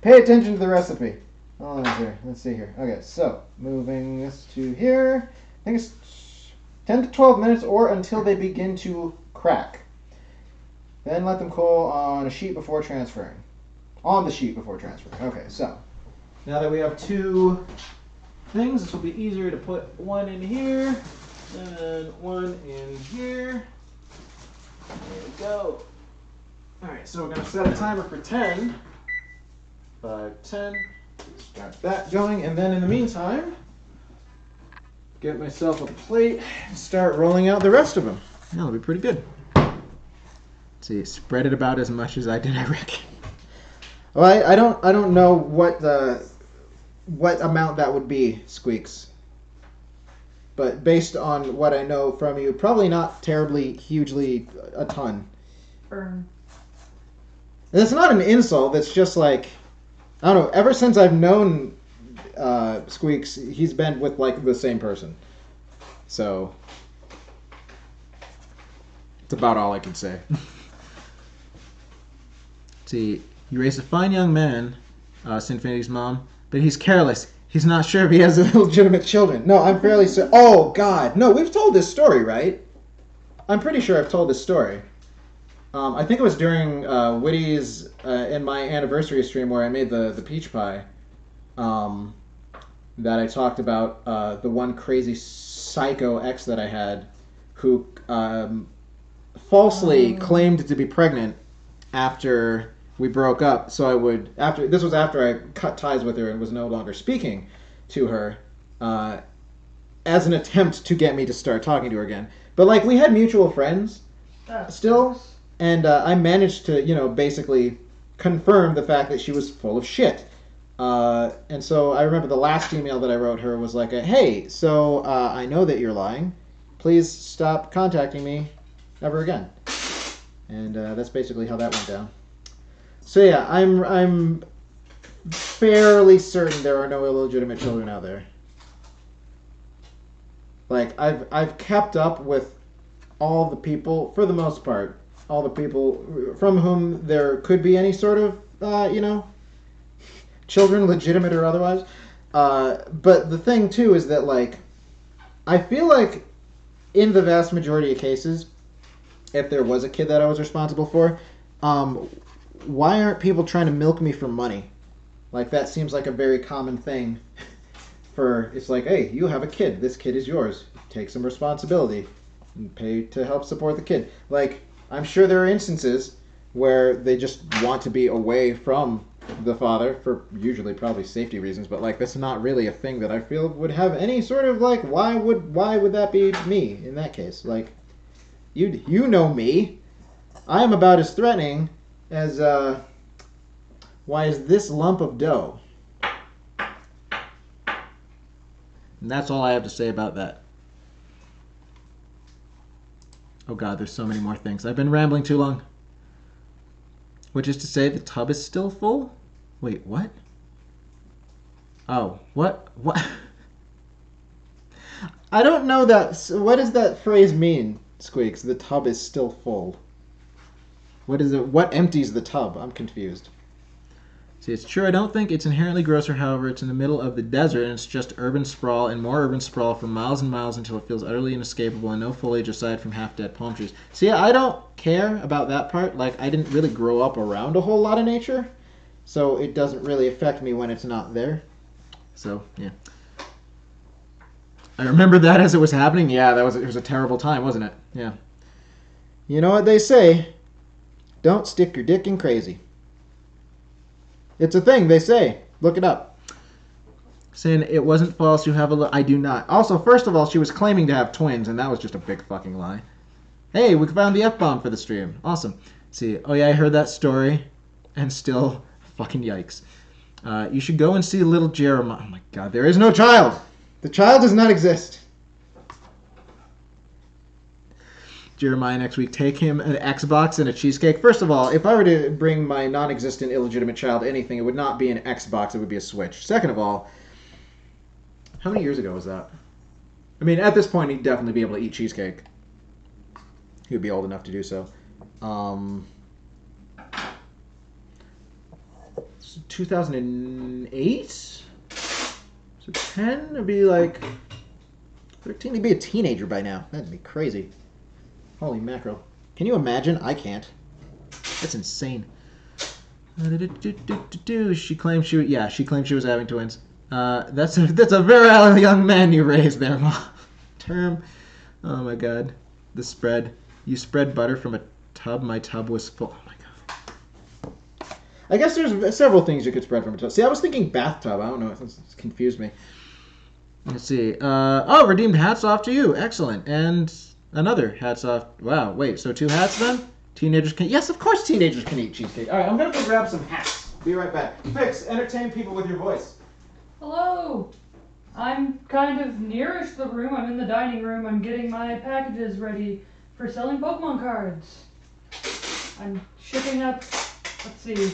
attention to the recipe. Hold on here. Let's see here. Okay, so moving this to here. I think it's 10 to 12 minutes, or until they begin to crack. Then let them cool on a sheet before transferring. On the sheet before transferring. Okay, so now that we have two things, this will be easier to put one in here and one in here. There we go. Alright, so we're going to set a timer for 10. 5, 10. Got that going, and then in the meantime, get myself a plate and start rolling out the rest of them. That'll be pretty good. Let's see, spread it about as much as I did, I reckon. Well, I don't know what amount that would be, Squeaks. But based on what I know from you, probably not terribly, hugely a ton. Burn. And it's not an insult. It's just like, I don't know. Ever since I've known Squeaks, he's been with like the same person. So it's about all I can say. See, you raised a fine young man, Sinfinity's mom, but he's careless. He's not sure if he has illegitimate children. No, I'm fairly certain. Oh, God. No, we've told this story, right? I'm pretty sure I've told this story. I think it was during Witty's in my anniversary stream where I made the peach pie that I talked about the one crazy psycho ex that I had who falsely claimed to be pregnant after we broke up. So I would, this was after I cut ties with her and was no longer speaking to her, as an attempt to get me to start talking to her again. But like we had mutual friends still, and I managed to, basically confirm the fact that she was full of shit. And so I remember the last email that I wrote her was like, hey, so I know that you're lying. Please stop contacting me ever again. And that's basically how that went down. So yeah, I'm fairly certain there are no illegitimate children out there. Like I've kept up with all the people, for the most part, all the people from whom there could be any sort of children, legitimate or otherwise. But the thing too is that like I feel like in the vast majority of cases, if there was a kid that I was responsible for, why aren't people trying to milk me for money? Like that seems like a very common thing for, it's like, hey, you have a kid. This kid is yours. Take some responsibility and pay to help support the kid. Like, I'm sure there are instances where they just want to be away from the father for usually probably safety reasons, but like that's not really a thing that I feel would have any sort of like, why would that be me in that case? Like, you know me. I am about as threatening as why is this lump of dough? And that's all I have to say about that. Oh God, there's so many more things. I've been rambling too long. Which is to say the tub is still full? Wait, what? Oh, what? I don't know that. What does that phrase mean, Squeaks? The tub is still full. What is it? What empties the tub? I'm confused. See, it's true. I don't think it's inherently grosser. However, it's in the middle of the desert, and it's just urban sprawl and more urban sprawl for miles and miles until it feels utterly inescapable and no foliage aside from half-dead palm trees. See, I don't care about that part. Like, I didn't really grow up around a whole lot of nature, so it doesn't really affect me when it's not there. So, yeah. I remember that as it was happening. Yeah, it was a terrible time, wasn't it? Yeah. You know what they say? Don't stick your dick in crazy. It's a thing, they say. Look it up. Saying it wasn't false, you have a I do not. Also, first of all, she was claiming to have twins, and that was just a big fucking lie. Hey, we found the F-bomb for the stream. Awesome. See, oh yeah, I heard that story, and still, fucking yikes. You should go and see little Jeremiah. Oh my God, there is no child! The child does not exist. Jeremiah next week. Take him an Xbox and a cheesecake. First of all, if I were to bring my non-existent illegitimate child anything, it would not be an Xbox. It would be a Switch. Second of all, how many years ago was that? I mean, at this point, he'd definitely be able to eat cheesecake. He would be old enough to do so. 2008? So 10? It'd be like 13. He'd be a teenager by now. That'd be crazy. Holy mackerel. Can you imagine? I can't. That's insane. She claimed she claimed she was having twins. That's a very young man you raised there, Mom. Term. Oh my God. The spread. You spread butter from a tub. My tub was full. Oh my God. I guess there's several things you could spread from a tub. See, I was thinking bathtub. I don't know. It's confused me. Let's see. Redeemed hats off to you. Excellent. And another hats off. Wow. Wait. So 2 hats then? Teenagers can. Yes, of course teenagers can eat cheesecake. All right. I'm gonna go grab some hats. Be right back. Fix. Entertain people with your voice. Hello. I'm kind of nearish the room. I'm in the dining room. I'm getting my packages ready for selling Pokemon cards. I'm shipping up, let's see,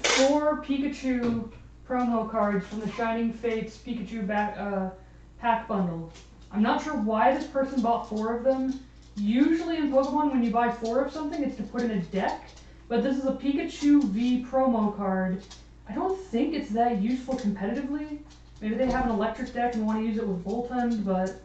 4 Pikachu promo cards from the Shining Fates Pikachu pack bundle. I'm not sure why this person bought 4 of them. Usually in Pokemon, when you buy 4 of something, it's to put in a deck. But this is a Pikachu V promo card. I don't think it's that useful competitively. Maybe they have an electric deck and want to use it with Voltund, but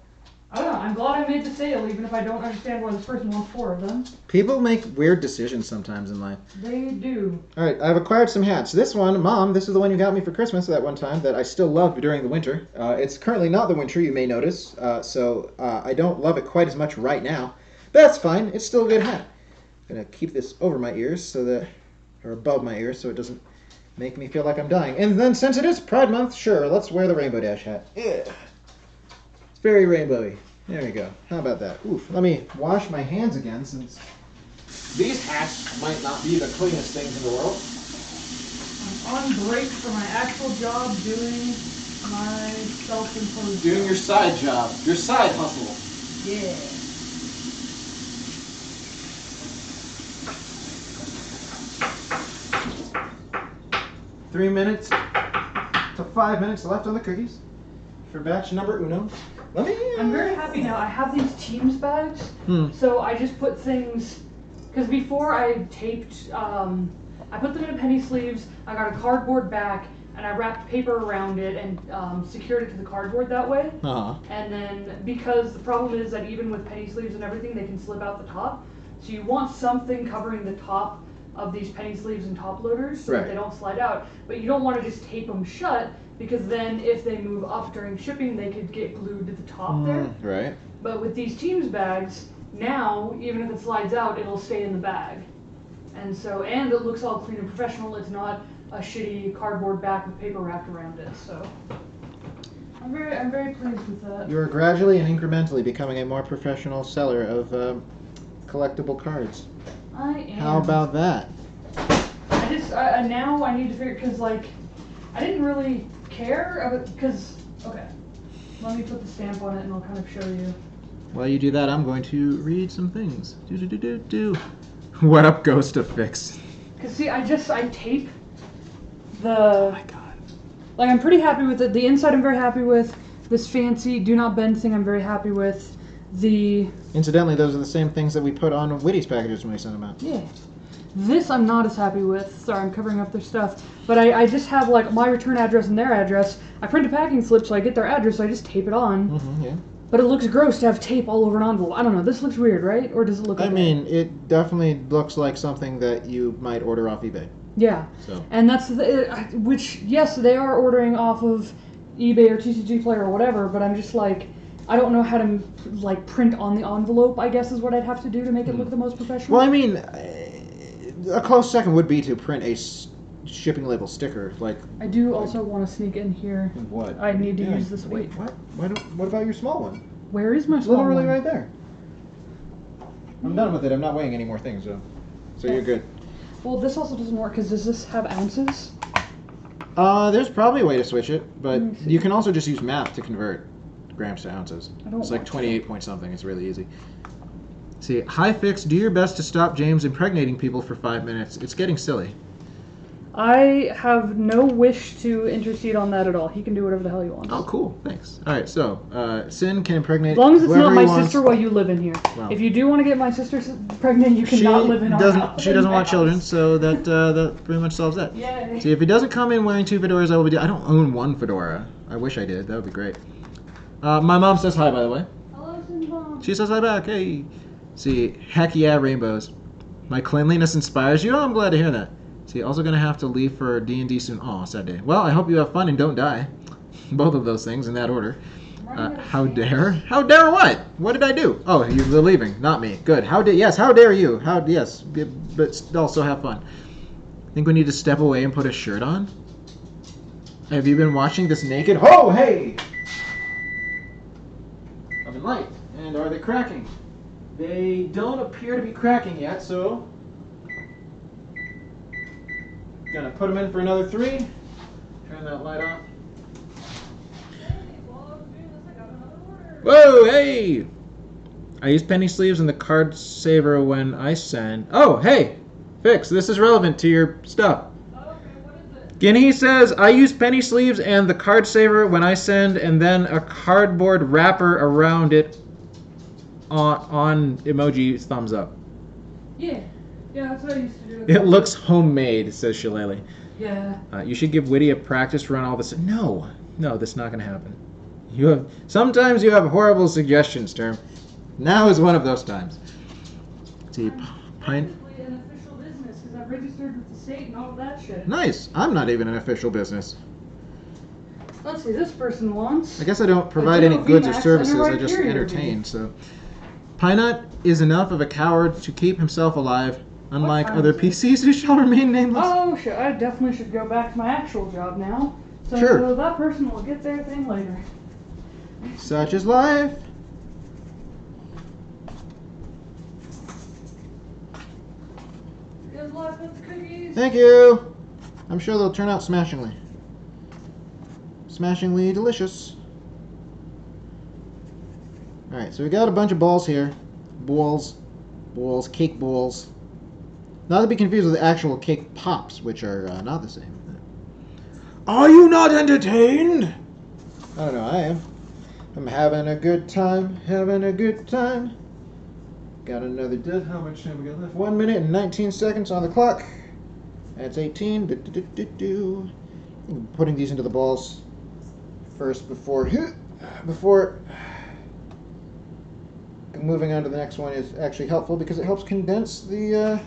I don't know. I'm glad I made the sale, even if I don't understand why this person wants 4 of them. People make weird decisions sometimes in life. They do. All right, I've acquired some hats. This one, Mom, this is the one you got me for Christmas that one time that I still loved during the winter. It's currently not the winter, you may notice, so I don't love it quite as much right now. But that's fine. It's still a good hat. I'm going to keep this over my ears or above my ears so it doesn't make me feel like I'm dying. And then since it is Pride Month, sure, let's wear the Rainbow Dash hat. Yeah. It's very rainbowy. There we go. How about that? Oof. Let me wash my hands again since these hats might not be the cleanest things in the world. I'm on break for my actual job doing my self-imposed Doing job. your side job. Your side hustle. Yeah. Three minutes to 5 minutes left on the cookies for batch number uno. I'm very happy now. I have these Teams bags, so I just put things, because before I taped, I put them in penny sleeves, I got a cardboard back, and I wrapped paper around it and secured it to the cardboard that way. Uh-huh. And then, because the problem is that even with penny sleeves and everything, they can slip out the top, so you want something covering the top of these penny sleeves and top loaders so that they don't slide out, but you don't want to just tape them shut, because then if they move up during shipping, they could get glued to the top there. Right. But with these Teams bags, now, even if it slides out, it'll stay in the bag. And it looks all clean and professional. It's not a shitty cardboard back with paper wrapped around it, so I'm very pleased with that. You are gradually and incrementally becoming a more professional seller of collectible cards. I am. How about that? Now I need to figure, because, like, I didn't really care, because, okay, let me put the stamp on it and I'll kind of show you. While you do that, I'm going to read some things. What up, Ghost of Fix? Because, see, I tape the... Oh my god. Like, I'm pretty happy with it. The inside I'm very happy with. This fancy do not bend thing I'm very happy with. Incidentally, those are the same things that we put on Witty's packages when we sent them out. Yeah. This I'm not as happy with. Sorry, I'm covering up their stuff. But I just have, like, my return address and their address. I print a packing slip so I get their address, so I just tape it on. Yeah. But it looks gross to have tape all over an envelope. I don't know. This looks weird, right? Or does it look okay? I mean, it definitely looks like something that you might order off eBay. Yeah. So. And that's which, yes, they are ordering off of eBay or TCG Player or whatever, but I'm just like, I don't know how to, like, print on the envelope, I guess is what I'd have to do to make it look the most professional. Well, I mean, a close second would be to print a shipping label sticker. Like, I do also want to sneak in here. What? I need to use this weight. What? What about your small one? Where is my small one? Literally right there. I'm done with it. I'm not weighing any more things, so you're good. Well, this also doesn't work, because does this have ounces? There's probably a way to switch it, but you can also just use math to convert grams to ounces. It's like 28 point something. It's really easy. See, hi Fix, do your best to stop James impregnating people for 5 minutes. It's getting silly. I have no wish to intercede on that at all. He can do whatever the hell he wants. Oh, cool. Thanks. All right, so Sin can impregnate As long as it's whoever not my he wants. sister while you live in here. Well, if you do want to get my sister pregnant, you cannot live in our house. She doesn't want children, so that pretty much solves that. Yay. See, if he doesn't come in wearing 2 fedoras, I will be. I don't own 1 fedora. I wish I did. That would be great. My mom says hi, by the way. Hello, Sin's mom. She says hi back. Hey. See, heck yeah, rainbows. My cleanliness inspires you. Oh, I'm glad to hear that. See, also gonna have to leave for D&D soon. Oh, sad day. Well, I hope you have fun and don't die. Both of those things in that order. How dare? How dare what? What did I do? Oh, you're leaving, not me. Good. How dare? Yes. How dare you? Yes. But also have fun. Think we need to step away and put a shirt on? Have you been watching this naked? Oh, hey! Oven light. And are they cracking? They don't appear to be cracking yet, so gonna put them in for another 3. Turn that light off. Whoa, hey! I use penny sleeves and the card saver when I send. Oh, hey! Fix, this is relevant to your stuff. Oh, okay, what is it? Guinea says, I use penny sleeves and the card saver when I send, and then a cardboard wrapper around it on emoji thumbs up. Yeah. Yeah, that's what I used to do. It looks homemade, says Shillelagh. Yeah. You should give Witty a practice run all this. No, that's not going to happen. Sometimes you have horrible suggestions, Term. Now is one of those times. See, Pine. Technically an official business because I've registered with the state and all of that shit. Nice. I'm not even an official business. Let's see, this person wants. I guess I don't provide any goods or services. I just entertain. So, Pinut is enough of a coward to keep himself alive, unlike other PCs who shall remain nameless. Oh shit! I definitely should go back to my actual job now. So Sure. that person will get their thing later. Such is life. Good luck with the cookies. Thank you. I'm sure they'll turn out smashingly. Smashingly delicious. Alright, so we got a bunch of balls here. Balls, cake balls. Not to be confused with the actual cake pops, which are not the same. Are you not entertained? I don't know, I am. I'm having a good time, having a good time. Got another dead. How much time we got left? 1 minute and 19 seconds on the clock. That's 18. Putting these into the balls first before moving on to the next one is actually helpful because it helps condense the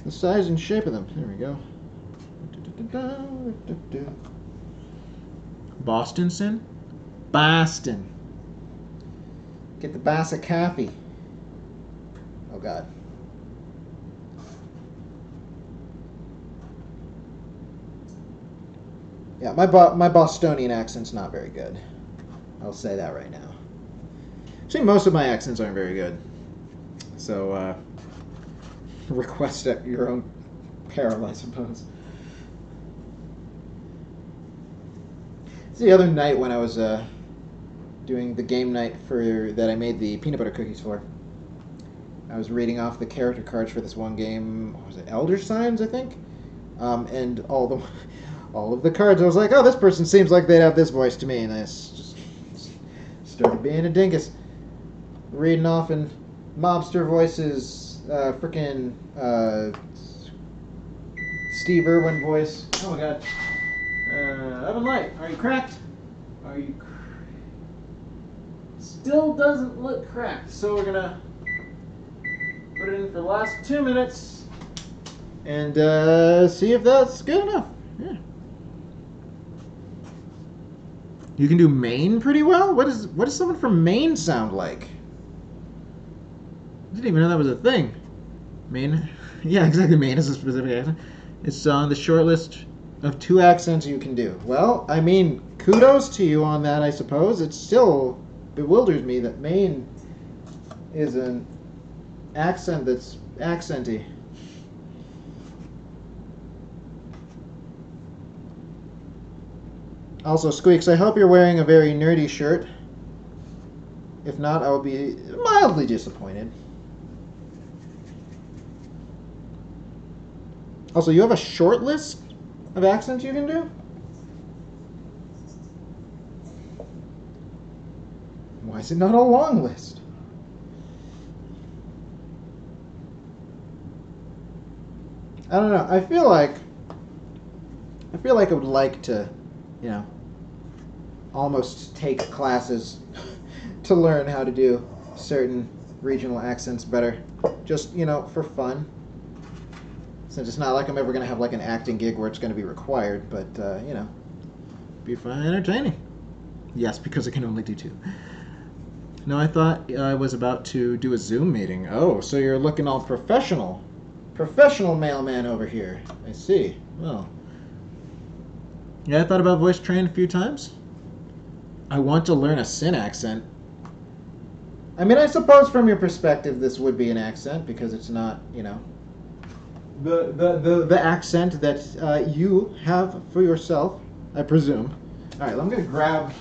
size and shape of them. There we go. Bostonson? Boston. Get the Bassa coffee. Oh God. Yeah, my Bostonian accent's not very good. I'll say that right now. Actually, most of my accents aren't very good. So, request at your own peril, I suppose. It's the other night when I was doing the game night that I made the peanut butter cookies for. I was reading off the character cards for this one game. What was it? Elder Signs, I think. And all of the cards, I was like, oh, this person seems like they'd have this voice to me, and I just started being a dingus, reading off in mobster voices, frickin' Steve Irwin voice. Oh my God. Oven light, are you cracked? Are you? Still doesn't look cracked, so we're gonna put it in for the last 2 minutes and see if that's good enough. Yeah. You can do Maine pretty well? What does someone from Maine sound like? I didn't even know that was a thing. Maine? Yeah, exactly. Maine is a specific accent. It's on the short list of 2 accents you can do. Well, I mean, kudos to you on that, I suppose. It still bewilders me that Maine is an accent that's accenty. Also, Squeaks, I hope you're wearing a very nerdy shirt. If not, I will be mildly disappointed. Also, you have a short list of accents you can do? Why is it not a long list? I don't know. I feel like I would like to, you know, almost take classes to learn how to do certain regional accents better. Just, you know, for fun. Since it's not like I'm ever going to have like an acting gig where it's going to be required, but, you know, be fun and entertaining. Yes, because I can only do 2. No, I thought I was about to do a Zoom meeting. Oh, so you're looking all professional. Professional mailman over here. I see. Well. Yeah, I thought about voice training a few times. I want to learn a Sin accent. I mean, I suppose from your perspective this would be an accent because it's not, you know, the accent that you have for yourself, I presume. All right, I'm going to grab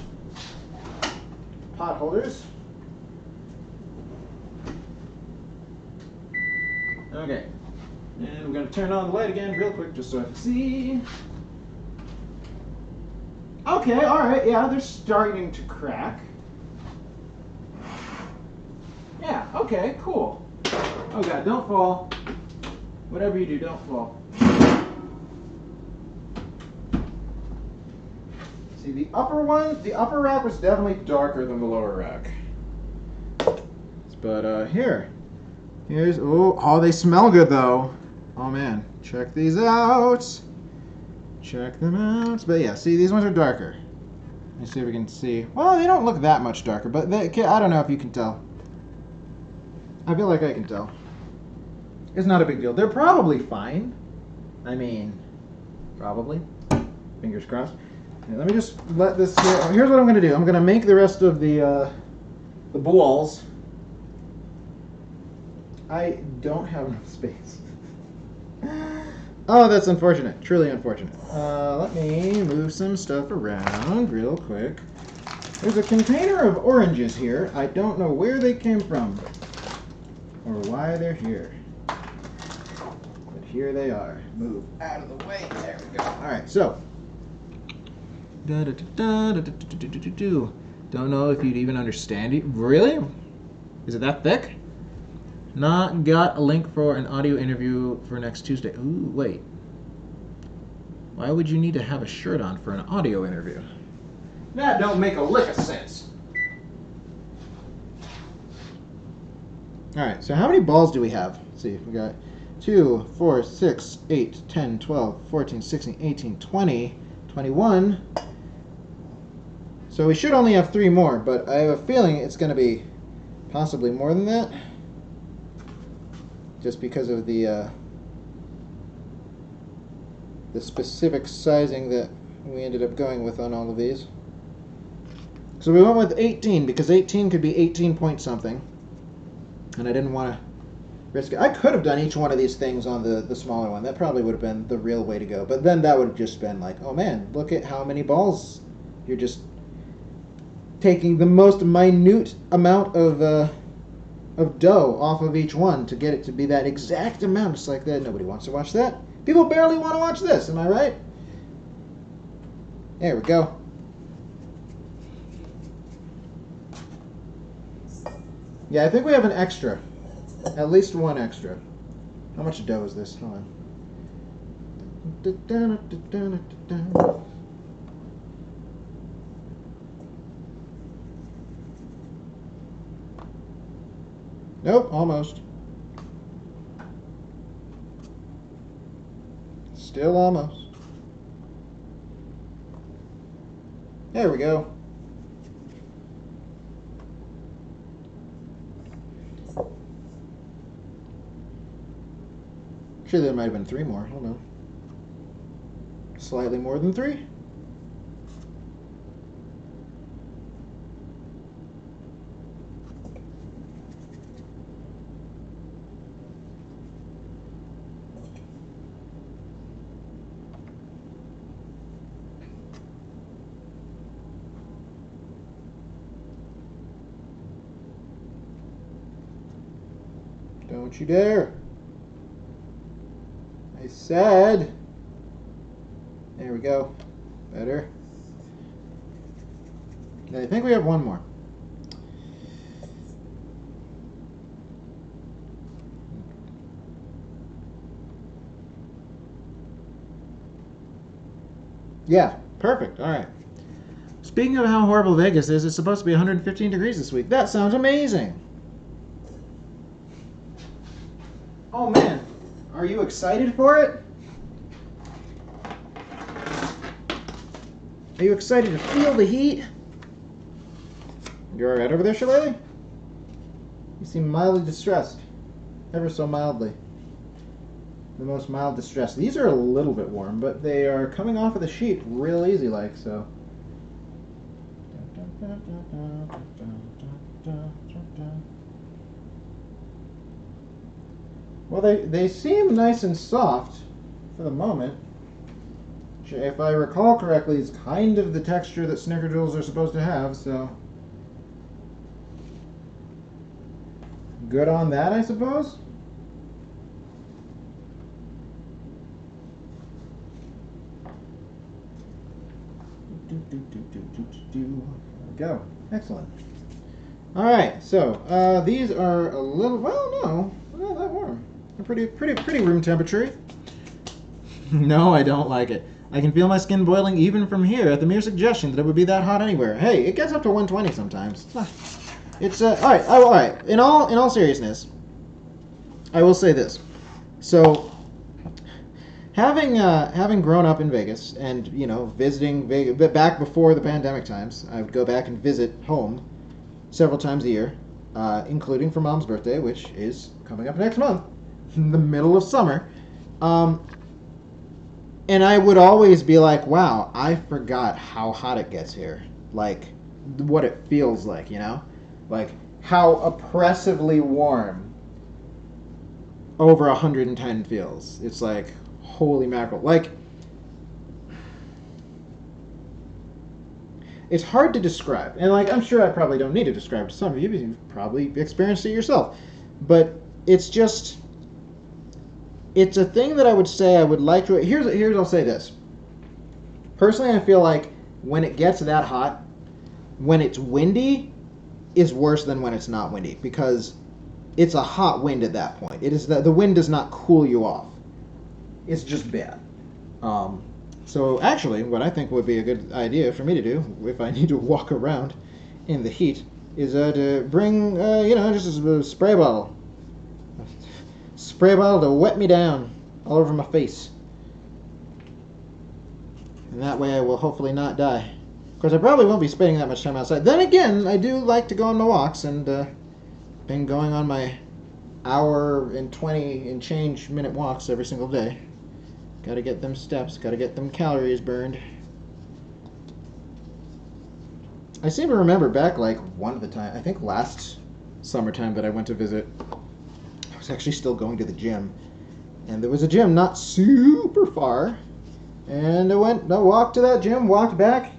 pot holders. Okay. And we're going to turn on the light again real quick just so I can see. Okay, alright, yeah, they're starting to crack. Yeah, okay, cool. Oh god, don't fall. Whatever you do, don't fall. See, the upper rack was definitely darker than the lower rack. But here's, oh, they smell good though. Oh man, check these out. Check them out. But yeah, see, these ones are darker. Let's see if we can see. Well, they don't look that much darker, but I don't know if you can tell. I feel like I can tell. It's not a big deal. They're probably fine. I mean, probably. Fingers crossed. Okay, let me just let this here. Oh, here's what I'm going to do. I'm going to make the rest of the balls. I don't have enough space. Oh, that's unfortunate. Truly unfortunate. Let me move some stuff around real quick. There's a container of oranges here. I don't know where they came from or why they're here. But here they are. Move out of the way. There we go. All right, so. Don't know if you'd even understand it. Really? Is it that thick? Not got a link for an audio interview for next Tuesday. Ooh, wait. Why would you need to have a shirt on for an audio interview? That don't make a lick of sense. Alright, so how many balls do we have? Let's see, we got 2, 4, 6, 8, 10, 12, 14, 16, 18, 20, 21. So we should only have 3 more, but I have a feeling it's going to be possibly more than that. Just because of the specific sizing that we ended up going with on all of these. So we went with 18 because 18 could be 18 point something. And I didn't want to risk it. I could have done each one of these things on the smaller one. That probably would have been the real way to go. But then that would have just been like, oh man, look at how many balls. You're just taking the most minute amount of dough off of each one to get it to be that exact amount. It's like that. Nobody wants to watch that. People barely want to watch this. Am I right? There we go. Yeah, I think we have an extra. At least one extra. How much dough is this? Hold on. Nope, almost. Still almost. There we go. Sure, there might have been 3 more. Hold on. Slightly more than 3. Don't you dare. I said. There we go. Better. I think we have one more. Yeah, perfect. All right. Speaking of how horrible Vegas is, it's supposed to be 115 degrees this week. That sounds amazing. Oh man, are you excited for it? Are you excited to feel the heat? You alright over there, Shillelagh? You seem mildly distressed. Ever so mildly. The most mild distress. These are a little bit warm, but they are coming off of the sheet real easy like, so. Well, they seem nice and soft for the moment. If I recall correctly, it's kind of the texture that Snickerdoodles are supposed to have, so. Good on that, I suppose? There we go. Excellent. Alright, so these are a little, well, no, not that warm. They're pretty room temperature. No, I don't like it. I can feel my skin boiling even from here at the mere suggestion that it would be that hot anywhere. Hey, it gets up to 120 sometimes. It's all right. In all seriousness, I will say this. So, having grown up in Vegas and visiting Vegas back before the pandemic times, I would go back and visit home several times a year, including for Mom's birthday, which is coming up next month, in the middle of summer. And I would always be like, wow, I forgot how hot it gets here. Like, what it feels like, Like, how oppressively warm over 110 feels. It's like, holy mackerel. Like, it's hard to describe. And, like, I'm sure I probably don't need to describe to some of you, because you've probably experienced it yourself. But it's just... It's a thing that I would say I would like to... Here's I'll say this. Personally, I feel like when it gets that hot, when it's windy, is worse than when it's not windy. Because it's a hot wind at that point. It is the wind does not cool you off. It's just bad. So actually, what I think would be a good idea for me to do, if I need to walk around in the heat, is to bring, just a spray bottle. Spray bottle to wet me down all over my face. And that way I will hopefully not die. Of course, I probably won't be spending that much time outside. Then again, I do like to go on my walks, and been going on my hour and 20 and change minute walks every single day. Gotta get them steps, gotta get them calories burned. I seem to remember back like one of the time, I think last summertime that I went to visit, I was actually still going to the gym, and there was a gym not super far, and I walked to that gym, walked back.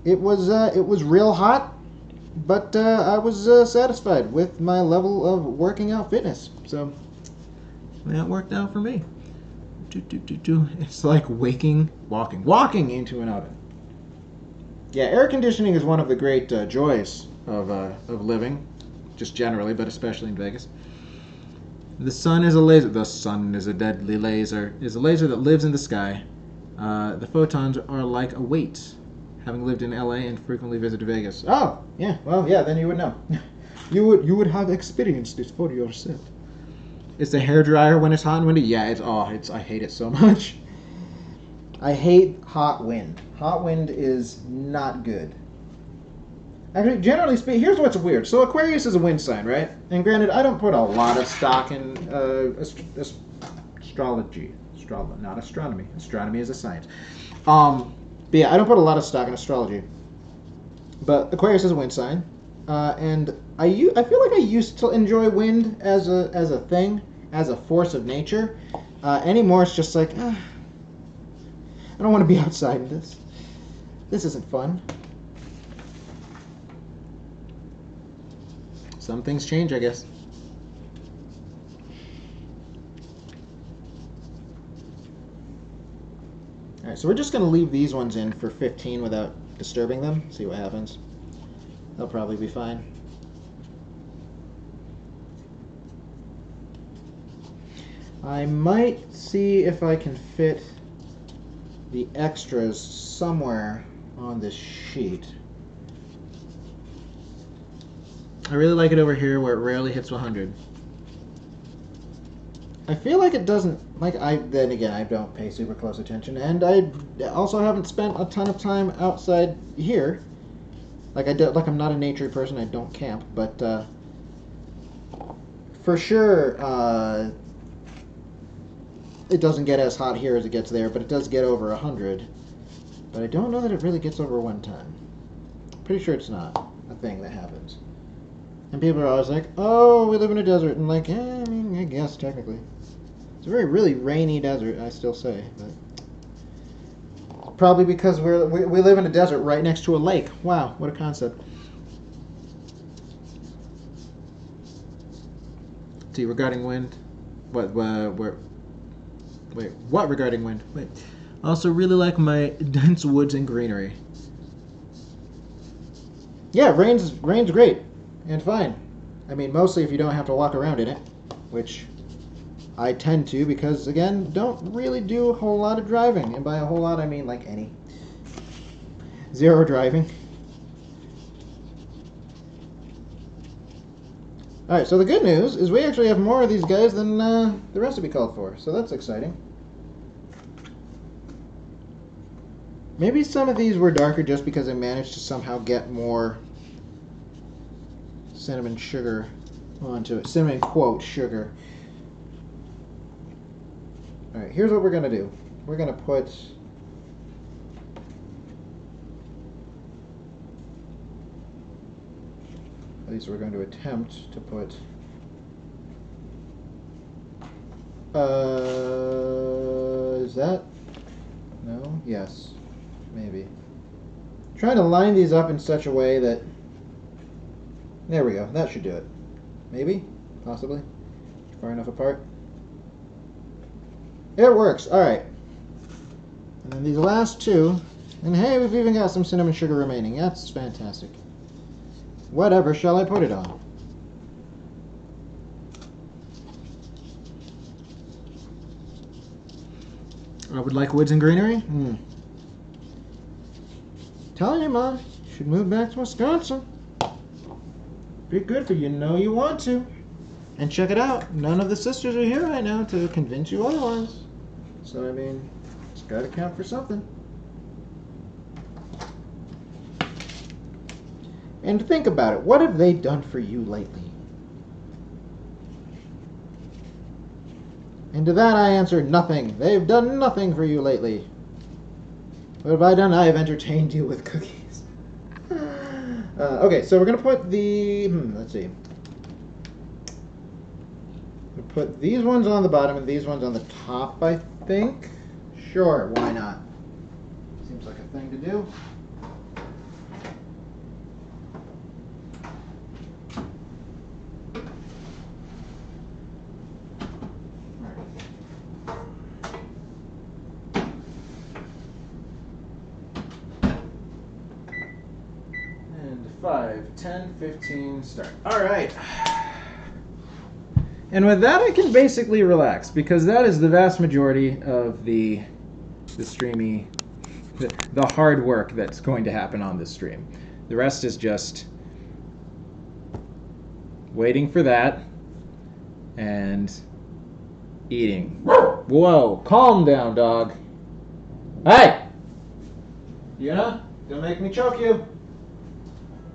It was real hot, but I was satisfied with my level of working out fitness, so that worked out for me. It's like walking into an oven. Yeah, air conditioning is one of the great joys of living, just generally, but especially in Vegas. The sun is a laser. The sun is a deadly laser. Is a laser that lives in the sky. The photons are like a weight. Having lived in LA and frequently visited Vegas. Oh, yeah. Well, yeah. Then you would know. You would have experienced it for yourself. Is the hairdryer when it's hot and windy? Yeah. I hate it so much. I hate hot wind. Hot wind is not good. Actually, generally speaking, here's what's weird. So Aquarius is a wind sign, right? And granted, I don't put a lot of stock in astrology. Not astronomy. Astronomy is a science. But yeah, I don't put a lot of stock in astrology. But Aquarius is a wind sign. And I feel like I used to enjoy wind as a thing, as a force of nature. Anymore, it's just like, I don't want to be outside in this. This isn't fun. Some things change, I guess. Alright, so we're just going to leave these ones in for 15 without disturbing them. See what happens. They'll probably be fine. I might see if I can fit the extras somewhere on this sheet. I really like it over here where it rarely hits 100. I feel like it doesn't, then again, I don't pay super close attention, and I also haven't spent a ton of time outside here. I'm not a nature person, I don't camp, but for sure, it doesn't get as hot here as it gets there, but it does get over 100. But I don't know that it really gets over 110. Pretty sure it's not a thing that happens. And people are always like, oh, we live in a desert. And like, I mean, I guess technically. It's a very, really rainy desert, I still say. But probably because we live in a desert right next to a lake. Wow, what a concept. See, regarding wind, what regarding wind? Wait. I also really like my dense woods and greenery. Yeah, rain's great and fine. I mean, mostly if you don't have to walk around in it, which I tend to because, again, don't really do a whole lot of driving. And by a whole lot, I mean like any. Zero driving. Alright, so the good news is we actually have more of these guys than the recipe called for, so that's exciting. Maybe some of these were darker just because I managed to somehow get more cinnamon sugar onto it. Cinnamon, quote, sugar. Alright, here's what we're going to do. We're going to put... At least we're going to attempt to put... Is that... No? Yes. Maybe. Trying to line these up in such a way that... There we go. That should do it. Maybe? Possibly? Far enough apart? It works. Alright. And then these last two... And hey, we've even got some cinnamon sugar remaining. That's fantastic. Whatever shall I put it on? I would like woods and greenery? Telling you, Mom, you should move back to Wisconsin. Be good for you, know you want to. And check it out, none of the sisters are here right now to convince you otherwise. So, I mean, it's gotta count for something. And think about it, what have they done for you lately? And to that I answer, nothing. They've done nothing for you lately. What have I done? I have entertained you with cookies. Okay, so we're going to put the... let's see. We'll put these ones on the bottom and these ones on the top, I think. Sure, why not? Seems like a thing to do. And 5, 10, 15, start. Alright. And with that I can basically relax, because that is the vast majority of the streamy, the hard work that's going to happen on this stream. The rest is just waiting for that and eating. Whoa, calm down, dog. Hey! You know, don't make me choke you.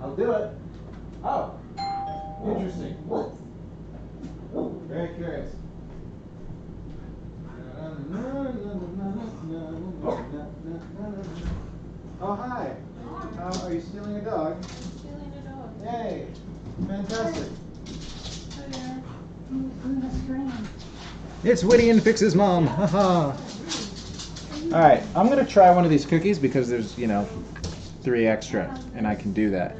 I'll do it. Oh, interesting. Very curious. Oh, hi. Are you stealing a dog? I'm stealing a dog. Yay. Fantastic. Hi there. I'm the screen. It's Whitty and Fix's mom. Haha. Alright, I'm going to try one of these cookies because there's, 3 extra, and I can do that.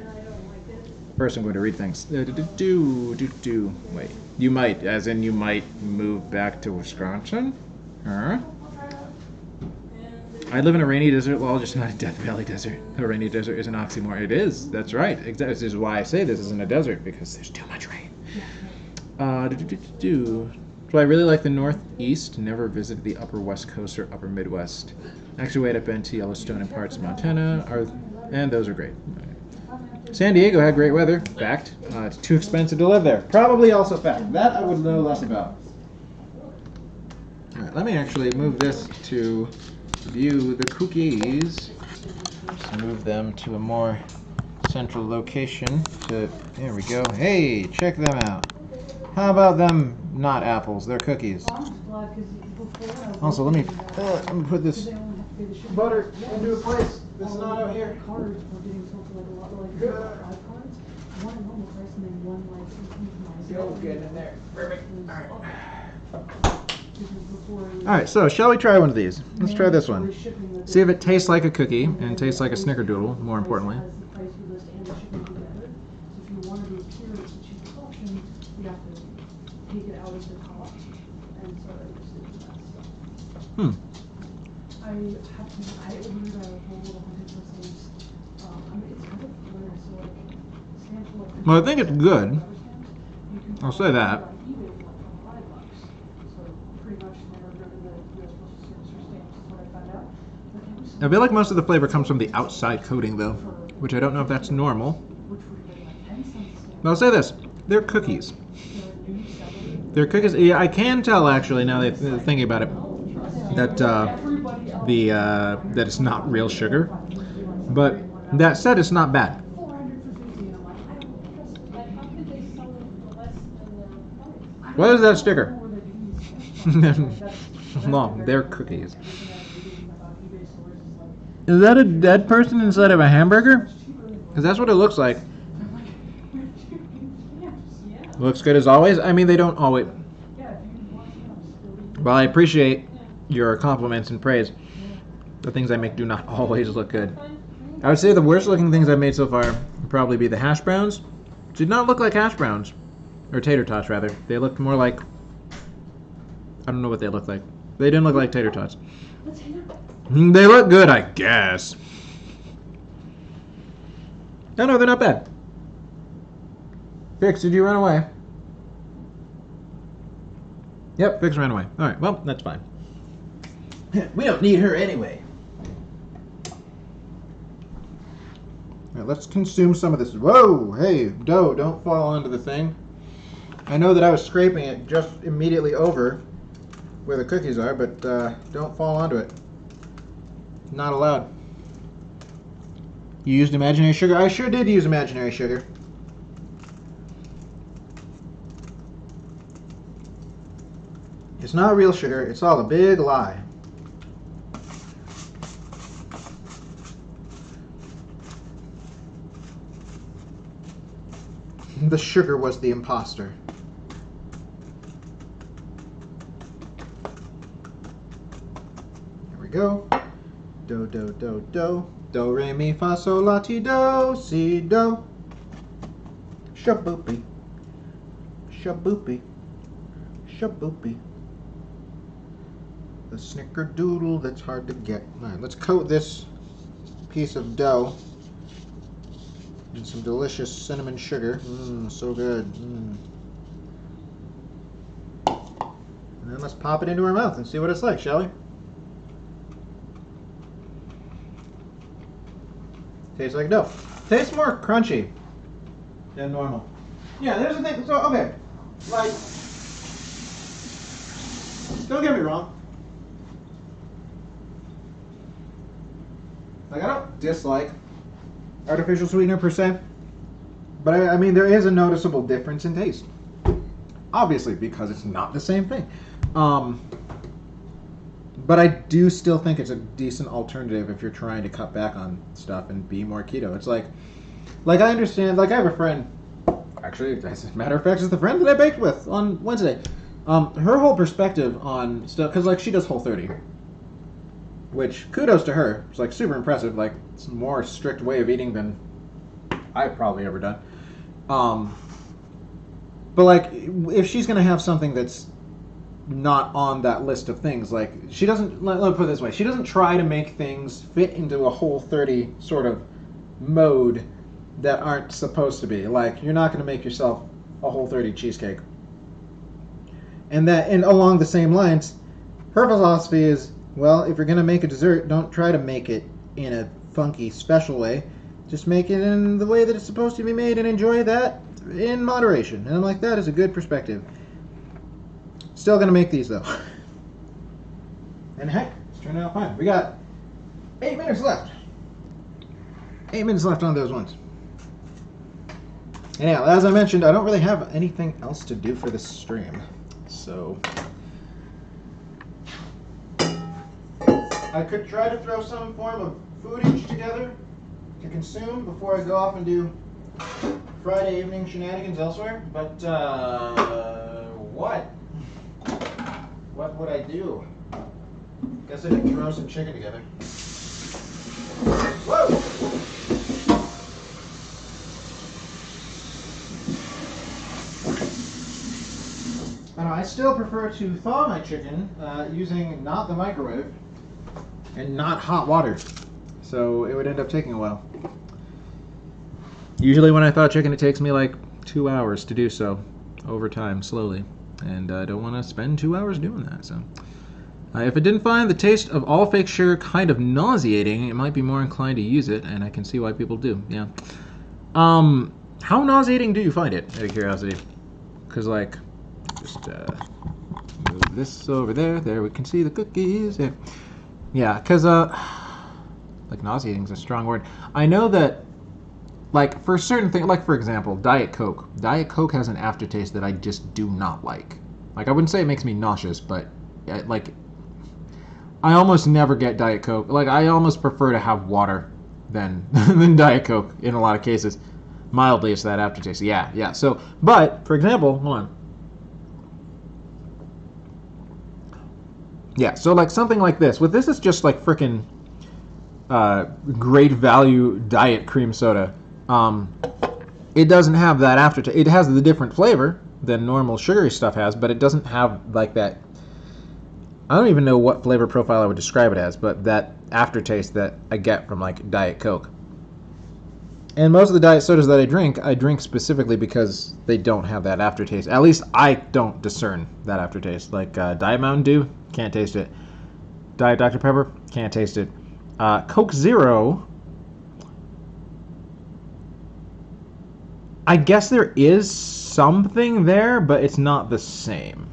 First, I'm going to read things. Wait. You might, as in you might move back to Wisconsin? Huh? I live in a rainy desert. Well, just not a Death Valley desert. A rainy desert is an oxymoron. It is. That's right. Exactly. This is why I say this isn't a desert, because there's too much rain. So I really like the Northeast. Never visited the Upper West Coast or Upper Midwest. Actually, wait, I've been to Yellowstone and parts of Montana, and those are great. San Diego had great weather. Fact. It's too expensive to live there. Probably also fact. That I would know less about. All right, let me actually move this to view the cookies. Just move them to a more central location. There we go. Hey, check them out. How about them not apples? They're cookies. Also, let me put this butter into a place that's not out here. Go get in there. Perfect. Alright, so shall we try one of these? Let's try this one. See if it tastes like a cookie and tastes like a Snickerdoodle, more importantly. Well, I think it's good. I'll say that. I feel like most of the flavor comes from the outside coating, though, which I don't know if that's normal. But I'll say this. They're cookies. They're cookies. Yeah, I can tell, actually, now that I'm thinking about it, that that it's not real sugar. But that said, it's not bad. What is that sticker? No, they're cookies. Is that a dead person inside of a hamburger? Because that's what it looks like. Looks good as always. I mean, they don't always. Well, I appreciate your compliments and praise. The things I make do not always look good. I would say the worst looking things I've made so far would probably be the hash browns. Did not look like hash browns. Or tater tots, rather. They looked more like... I don't know what they look like. They didn't look like tater tots. They look good, I guess. No, they're not bad. Fix, did you run away? Yep, Fix ran away. Alright, well, that's fine. We don't need her anyway. Alright, let's consume some of this. Whoa, hey, dough, don't fall onto the thing. I know that I was scraping it just immediately over where the cookies are, but don't fall onto it. Not allowed. You used imaginary sugar? I sure did use imaginary sugar. It's not real sugar. It's all a big lie. The sugar was the imposter. Here we go. Do, do, do, do. Do, re, mi, fa, sol, la, ti, do, si, do. Shaboopy. Shaboopy. Shaboopy. The Snickerdoodle that's hard to get. Alright, let's coat this piece of dough in some delicious cinnamon sugar. So good. And then let's pop it into our mouth and see what it's like, shall we? Tastes like dough. Tastes more crunchy than normal. Yeah, there's the thing. So, okay. Like, don't get me wrong. Like, I don't dislike artificial sweetener per se, but I mean, there is a noticeable difference in taste. Obviously, because it's not the same thing. But I do still think it's a decent alternative if you're trying to cut back on stuff and be more keto. It's like I understand, like I have a friend, actually, as a matter of fact, it's the friend that I baked with on Wednesday. Her whole perspective on stuff, because like she does Whole30, which kudos to her. It's like super impressive. Like it's a more strict way of eating than I've probably ever done. But like if she's gonna have something that's not on that list of things. Like, she doesn't, let me put it this way, she doesn't try to make things fit into a Whole30 sort of mode that aren't supposed to be. Like, you're not going to make yourself a Whole30 cheesecake. And along the same lines, her philosophy is, well, if you're going to make a dessert, don't try to make it in a funky, special way. Just make it in the way that it's supposed to be made and enjoy that in moderation. And I'm like, that is a good perspective. Still going to make these, though. And heck, it's turning out fine. We got 8 minutes left. 8 minutes left on those ones. Anyhow, as I mentioned, I don't really have anything else to do for this stream. So I could try to throw some form of footage together to consume before I go off and do Friday evening shenanigans elsewhere. But what? What would I do? Guess I could throw some chicken together. Whoa! I still prefer to thaw my chicken using not the microwave and not hot water. So it would end up taking a while. Usually when I thaw chicken, it takes me like 2 hours to do so over time, slowly. And I don't want to spend 2 hours doing that. So if I didn't find the taste of all fake sugar kind of nauseating, it might be more inclined to use it, and I can see why people do. Yeah. How nauseating do you find it, out of curiosity? Because, like, just move this over there. There we can see the cookies. Yeah, because, like, nauseating is a strong word. I know that, like, for certain things, like, for example, Diet Coke. Diet Coke has an aftertaste that I just do not like. Like, I wouldn't say it makes me nauseous, but, like, I almost never get Diet Coke. Like, I almost prefer to have water than Diet Coke in a lot of cases. Mildly, it's that aftertaste. Yeah. So, but, for example, hold on. Yeah, so like something like this. With this, it's just like frickin' great value diet cream soda. It doesn't have that aftertaste. It has the different flavor than normal sugary stuff has, but it doesn't have like that. I don't even know what flavor profile I would describe it as, but that aftertaste that I get from like Diet Coke. And most of the diet sodas that I drink specifically because they don't have that aftertaste. At least I don't discern that aftertaste. Like Diet Mountain Dew, can't taste it. Diet Dr. Pepper, can't taste it. Coke Zero, I guess there is something there, but it's not the same.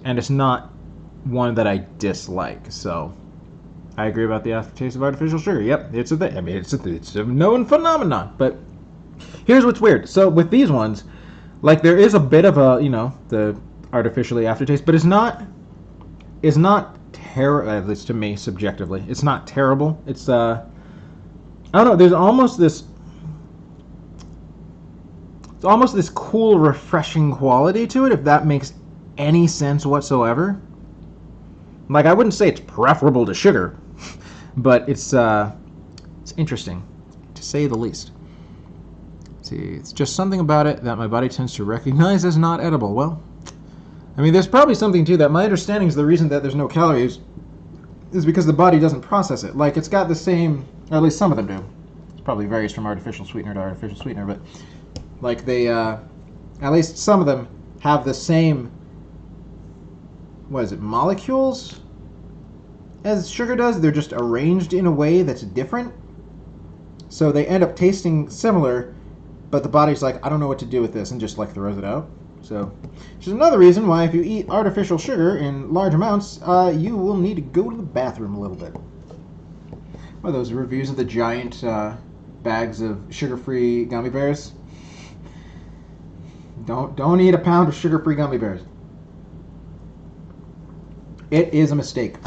And it's not one that I dislike, so I agree about the aftertaste of artificial sugar. Yep, it's a thing. I mean, it's a known phenomenon. But here's what's weird. So with these ones, like there is a bit of a, the artificially aftertaste, but it's not terrible, at least to me, subjectively. It's not terrible. It's, I don't know, there's almost this cool, refreshing quality to it, if that makes any sense whatsoever. Like, I wouldn't say it's preferable to sugar, but it's interesting, to say the least. See, it's just something about it that my body tends to recognize as not edible. Well, I mean, there's probably something to that. My understanding is the reason that there's no calories is because the body doesn't process it. Like, it's got the same, or at least some of them do. It probably varies from artificial sweetener to artificial sweetener, but like they, at least some of them have the same, molecules as sugar does. They're just arranged in a way that's different. So they end up tasting similar, but the body's like, I don't know what to do with this, and just like throws it out. So, which is another reason why if you eat artificial sugar in large amounts, you will need to go to the bathroom a little bit. What are those reviews of the giant bags of sugar-free gummy bears? Don't eat a pound of sugar-free gummy bears. It is a mistake.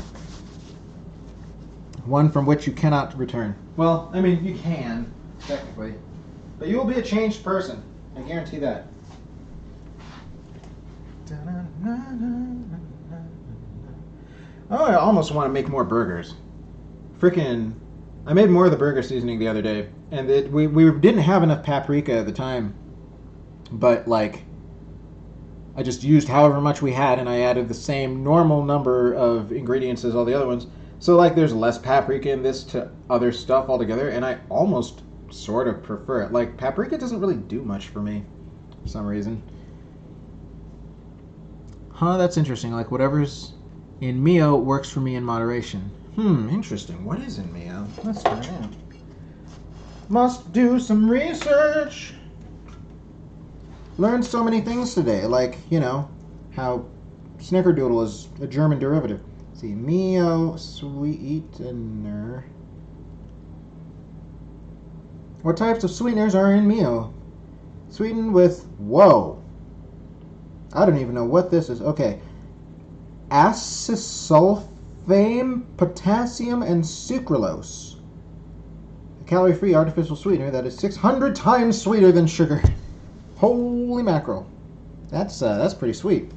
One from which you cannot return. Well, I mean, you can, technically. But you will be a changed person. I guarantee that. Oh, I almost want to make more burgers. Frickin', I made more of the burger seasoning the other day. And we didn't have enough paprika at the time. But, like, I just used however much we had, and I added the same normal number of ingredients as all the other ones. So, like, there's less paprika in this to other stuff altogether, and I almost sort of prefer it. Like, paprika doesn't really do much for me for some reason. Huh, that's interesting. Like, whatever's in Mio works for me in moderation. Interesting. What is in Mio? Let's find out. Must do some research. Learned so many things today, like, you know, how Snickerdoodle is a German derivative. Let's see, Mio sweetener. What types of sweeteners are in Mio? Sweetened with, whoa. I don't even know what this is. Okay. Acesulfame, potassium, and sucralose. A calorie-free artificial sweetener that is 600 times sweeter than sugar. Holy mackerel. That's pretty sweet.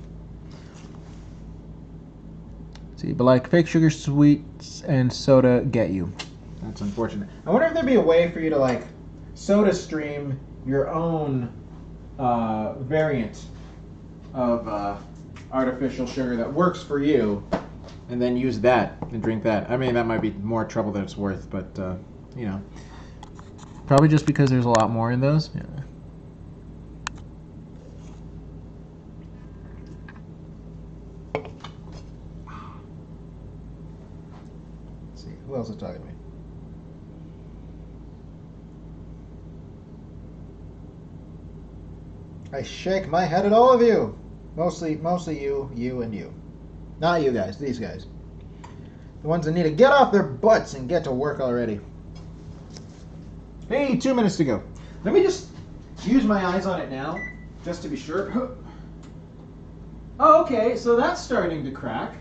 See, but like fake sugar, sweets, and soda get you. That's unfortunate. I wonder if there'd be a way for you to like soda stream your own variant of artificial sugar that works for you, and then use that and drink that. I mean, that might be more trouble than it's worth, but you know, probably just because there's a lot more in those. Yeah. Let's see, who else is talking to me? I shake my head at all of you. Mostly you, and you. Not you guys, these guys. The ones that need to get off their butts and get to work already. Hey, 2 minutes to go. Let me just use my eyes on it now, just to be sure. Oh, okay, so that's starting to crack.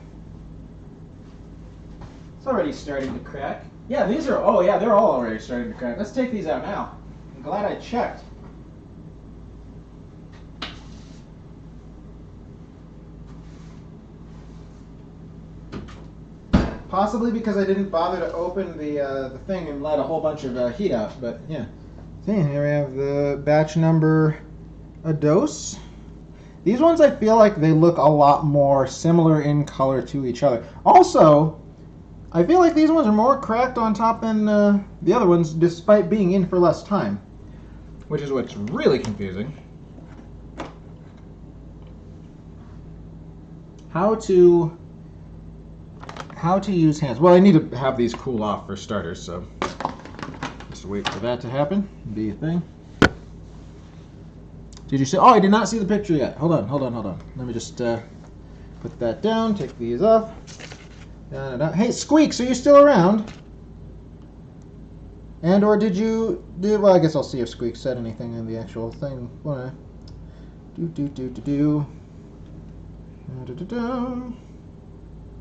It's already starting to crack. Yeah, these are, oh yeah, they're all already starting to crack. Let's take these out now. I'm glad I checked. Possibly because I didn't bother to open the thing and let a whole bunch of heat out, but yeah. See, here we have the batch number a dose. These ones I feel like they look a lot more similar in color to each other. Also, I feel like these ones are more cracked on top than the other ones, despite being in for less time, which is what's really confusing. How to use hands. Well, I need to have these cool off for starters, so just wait for that to happen. Be a thing. Did you see? Oh, I did not see the picture yet. Hold on. Let me just put that down. Take these off. Hey, Squeaks, are you still around? And or did you do? Well, I guess I'll see if Squeaks said anything in the actual thing.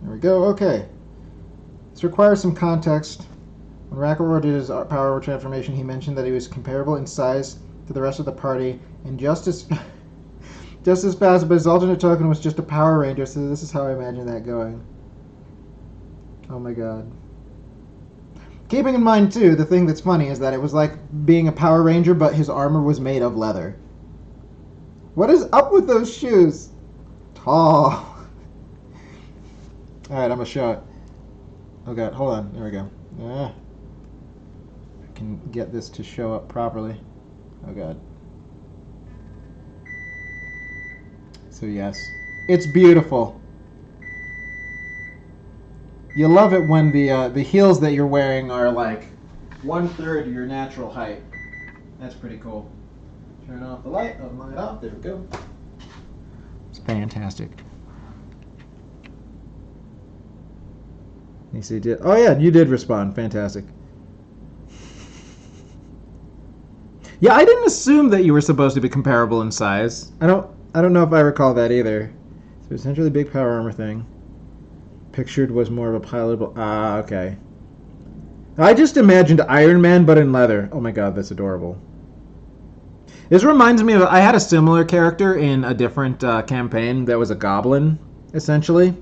There we go. Okay. This requires some context. When Rackleroy did his power transformation, he mentioned that he was comparable in size to the rest of the party, and just as fast, but his alternate token was just a Power Ranger, so this is how I imagine that going. Oh my god. Keeping in mind, too, the thing that's funny is that it was like being a Power Ranger, but his armor was made of leather. What is up with those shoes? Tall. Alright, I'm gonna show it. Oh god, hold on. There we go. I can get this to show up properly. Oh god. So yes, it's beautiful. You love it when the heels that you're wearing are like 1/3 your natural height. That's pretty cool. Turn off the light. I'll light off. There we go. It's fantastic. You see, oh yeah, you did respond. Fantastic. Yeah, I didn't assume that you were supposed to be comparable in size. I don't know if I recall that either. So essentially, big power armor thing. Pictured was more of a pilotable. Ah, okay. I just imagined Iron Man, but in leather. Oh my god, that's adorable. This reminds me of, I had a similar character in a different campaign that was a goblin, essentially.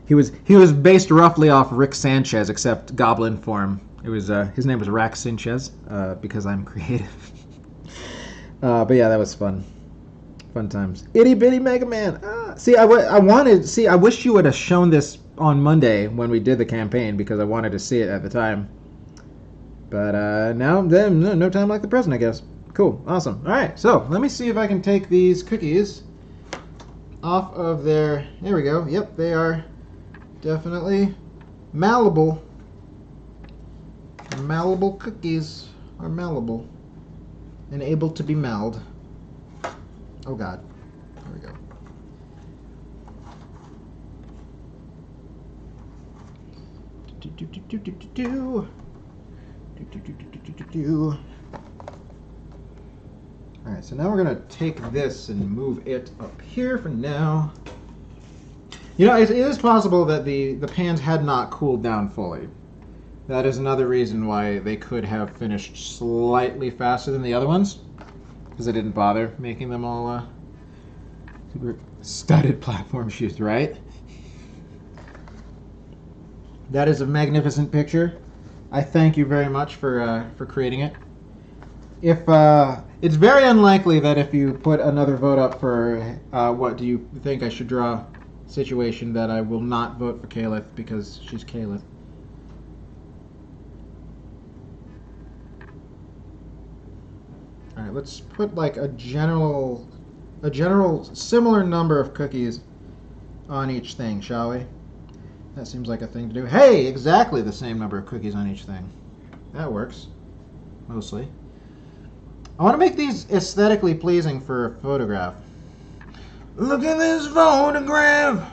He was based roughly off Rick Sanchez, except goblin form. It was his name was Rack Sanchez, because I'm creative. But yeah, that was fun. Fun times. Itty bitty Mega Man. See, I wish you would have shown this on Monday when we did the campaign because I wanted to see it at the time. But now, then, no time like the present, I guess. Cool. Awesome. All right. So let me see if I can take these cookies off of their. There we go. Yep, they are definitely malleable. Malleable cookies are malleable and able to be malled. Oh God. There we go. Alright, so now we're going to take this and move it up here for now. You know, it is possible that the pans had not cooled down fully. That is another reason why they could have finished slightly faster than the other ones. Because I didn't bother making them all super studded platform shoes, right? That is a magnificent picture. I thank you very much for creating it. If it's very unlikely that if you put another vote up for what do you think I should draw situation that I will not vote for Caliph because she's Caliph. All right, let's put like a general similar number of cookies on each thing, shall we? That seems like a thing to do. Hey, exactly the same number of cookies on each thing. That works, mostly. I want to make these aesthetically pleasing for a photograph. Look at this photograph.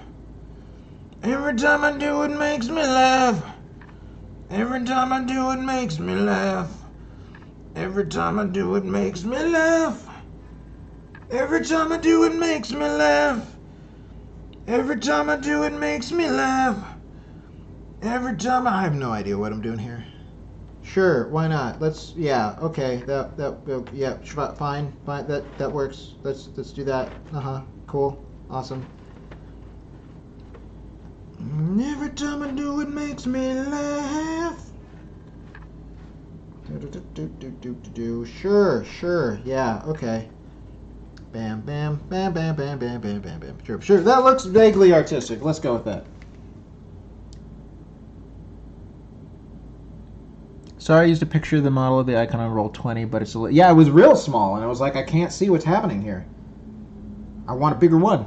Every time I do it makes me laugh. Every time I do it makes me laugh. Every time I do it makes me laugh. Every time I do it makes me laugh. Every time I do it makes me laugh. Every time I have no idea what I'm doing here. Sure, why not? Let's okay. Fine. That works. Let's do that. Cool. Awesome. Every time I do it makes me laugh. Sure. Yeah, okay. Bam, bam, bam, bam, bam, bam, bam, bam, bam. Sure. That looks vaguely artistic. Let's go with that. Sorry, I used a picture of the model of the icon on Roll20, but it was real small, and I was like, I can't see what's happening here. I want a bigger one.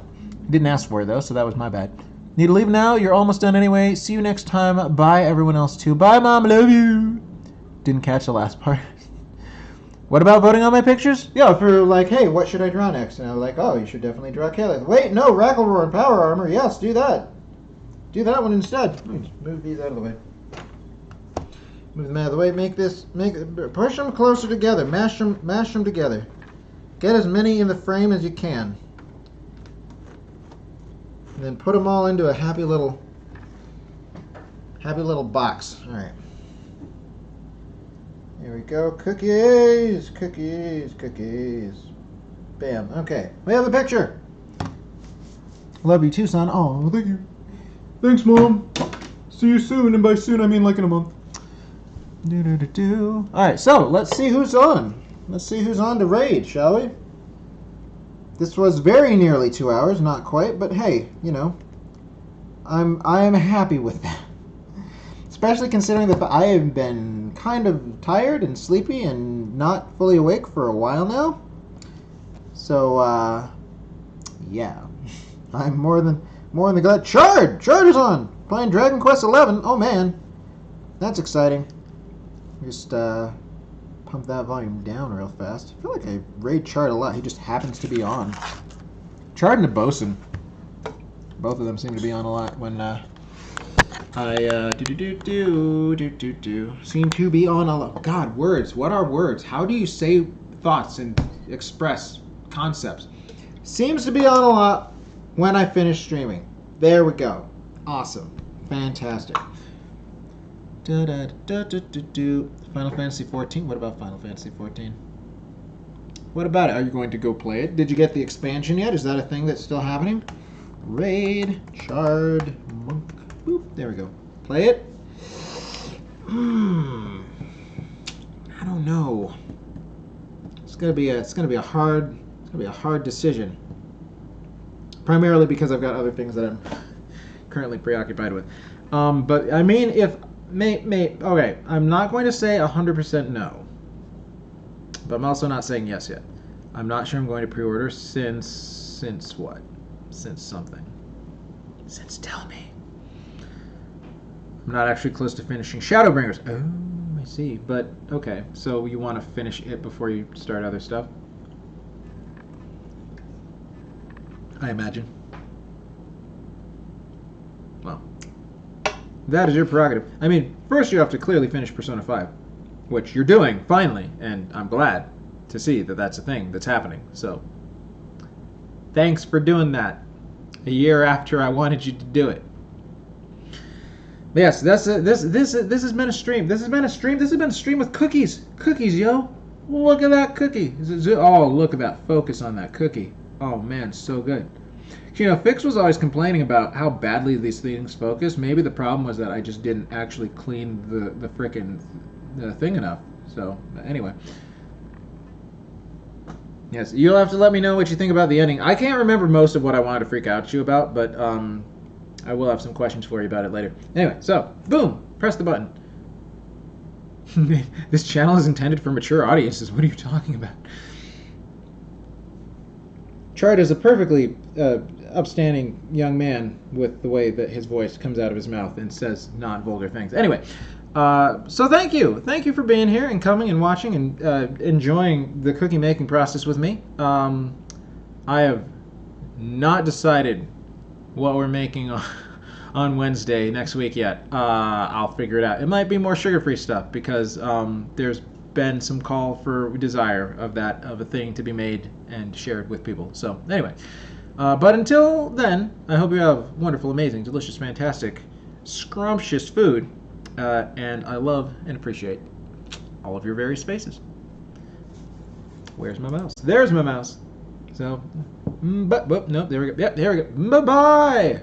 Didn't ask for it, though, so that was my bad. Need to leave now? You're almost done anyway. See you next time. Bye, everyone else, too. Bye, Mom. Love you. Didn't catch the last part. What about voting on my pictures? Yeah, for like, hey, what should I draw next? And I was like, oh, you should definitely draw Caliph. Wait, no, Rackleroar and Power Armor. Yes, do that. Do that one instead. Move these out of the way. Move them out of the way. Push them closer together. Mash them together. Get as many in the frame as you can. And then put them all into a happy little box. All right. Here we go. Cookies. Bam. Okay. We have a picture. Love you too, son. Oh, thank you. Thanks, Mom. See you soon. And by soon, I mean like in a month. Alright, so let's see who's on. Let's see who's on to raid, shall we? This was very nearly 2 hours, not quite, but hey, you know, I am happy with that. Especially considering that I have been kind of tired and sleepy and not fully awake for a while now. So, yeah, I'm more than glad. Chard is on, playing Dragon Quest XI. Oh man, that's exciting. Just pump that volume down real fast. I feel like I raid Chard a lot. He just happens to be on. Chard and the Bosun. Both of them seem to be on a lot when seem to be on a lot. God, words. What are words? How do you say thoughts and express concepts? Seems to be on a lot when I finish streaming. There we go. Awesome. Fantastic. Final Fantasy 14. What about Final Fantasy 14? What about it? Are you going to go play it? Did you get the expansion yet? Is that a thing that's still happening? Raid, Chard, Monk. Boop. There we go. Play it. I don't know. It's gonna be a hard gonna be a hard decision. Primarily because I've got other things that I'm currently preoccupied with. But I mean, if okay, I'm not going to say 100% no, but I'm also not saying yes yet. I'm not sure I'm going to pre-order since what? Since something. Since tell me. I'm not actually close to finishing Shadowbringers. Oh, I see. But okay, so you want to finish it before you start other stuff? I imagine. Well, that is your prerogative. I mean, first you have to clearly finish Persona 5, which you're doing, finally, and I'm glad to see that that's a thing that's happening. So, thanks for doing that a year after I wanted you to do it. But yes, this has been a stream. This has been a stream with cookies. Cookies, yo. Look at that cookie. Oh, look at that focus on that cookie. Oh man, so good. You know, Fix was always complaining about how badly these things focus. Maybe the problem was that I just didn't actually clean the frickin' thing enough. So, anyway. Yes, you'll have to let me know what you think about the ending. I can't remember most of what I wanted to freak out at you about, but I will have some questions for you about it later. Anyway, so, boom! Press the button. This channel is intended for mature audiences. What are you talking about? Chart is a perfectly upstanding young man with the way that his voice comes out of his mouth and says non-vulgar things. Anyway, so thank you. Thank you for being here and coming and watching and enjoying the cookie making process with me. I have not decided what we're making on Wednesday next week yet. I'll figure it out. It might be more sugar-free stuff because there's been some call for desire of a thing to be made and shared with people. So anyway, but until then, I hope you have wonderful, amazing, delicious, fantastic, scrumptious food, and I love and appreciate all of your various spaces. Where's my mouse? There's my mouse. So, nope, there we go. Yep, there we go. Bye-bye!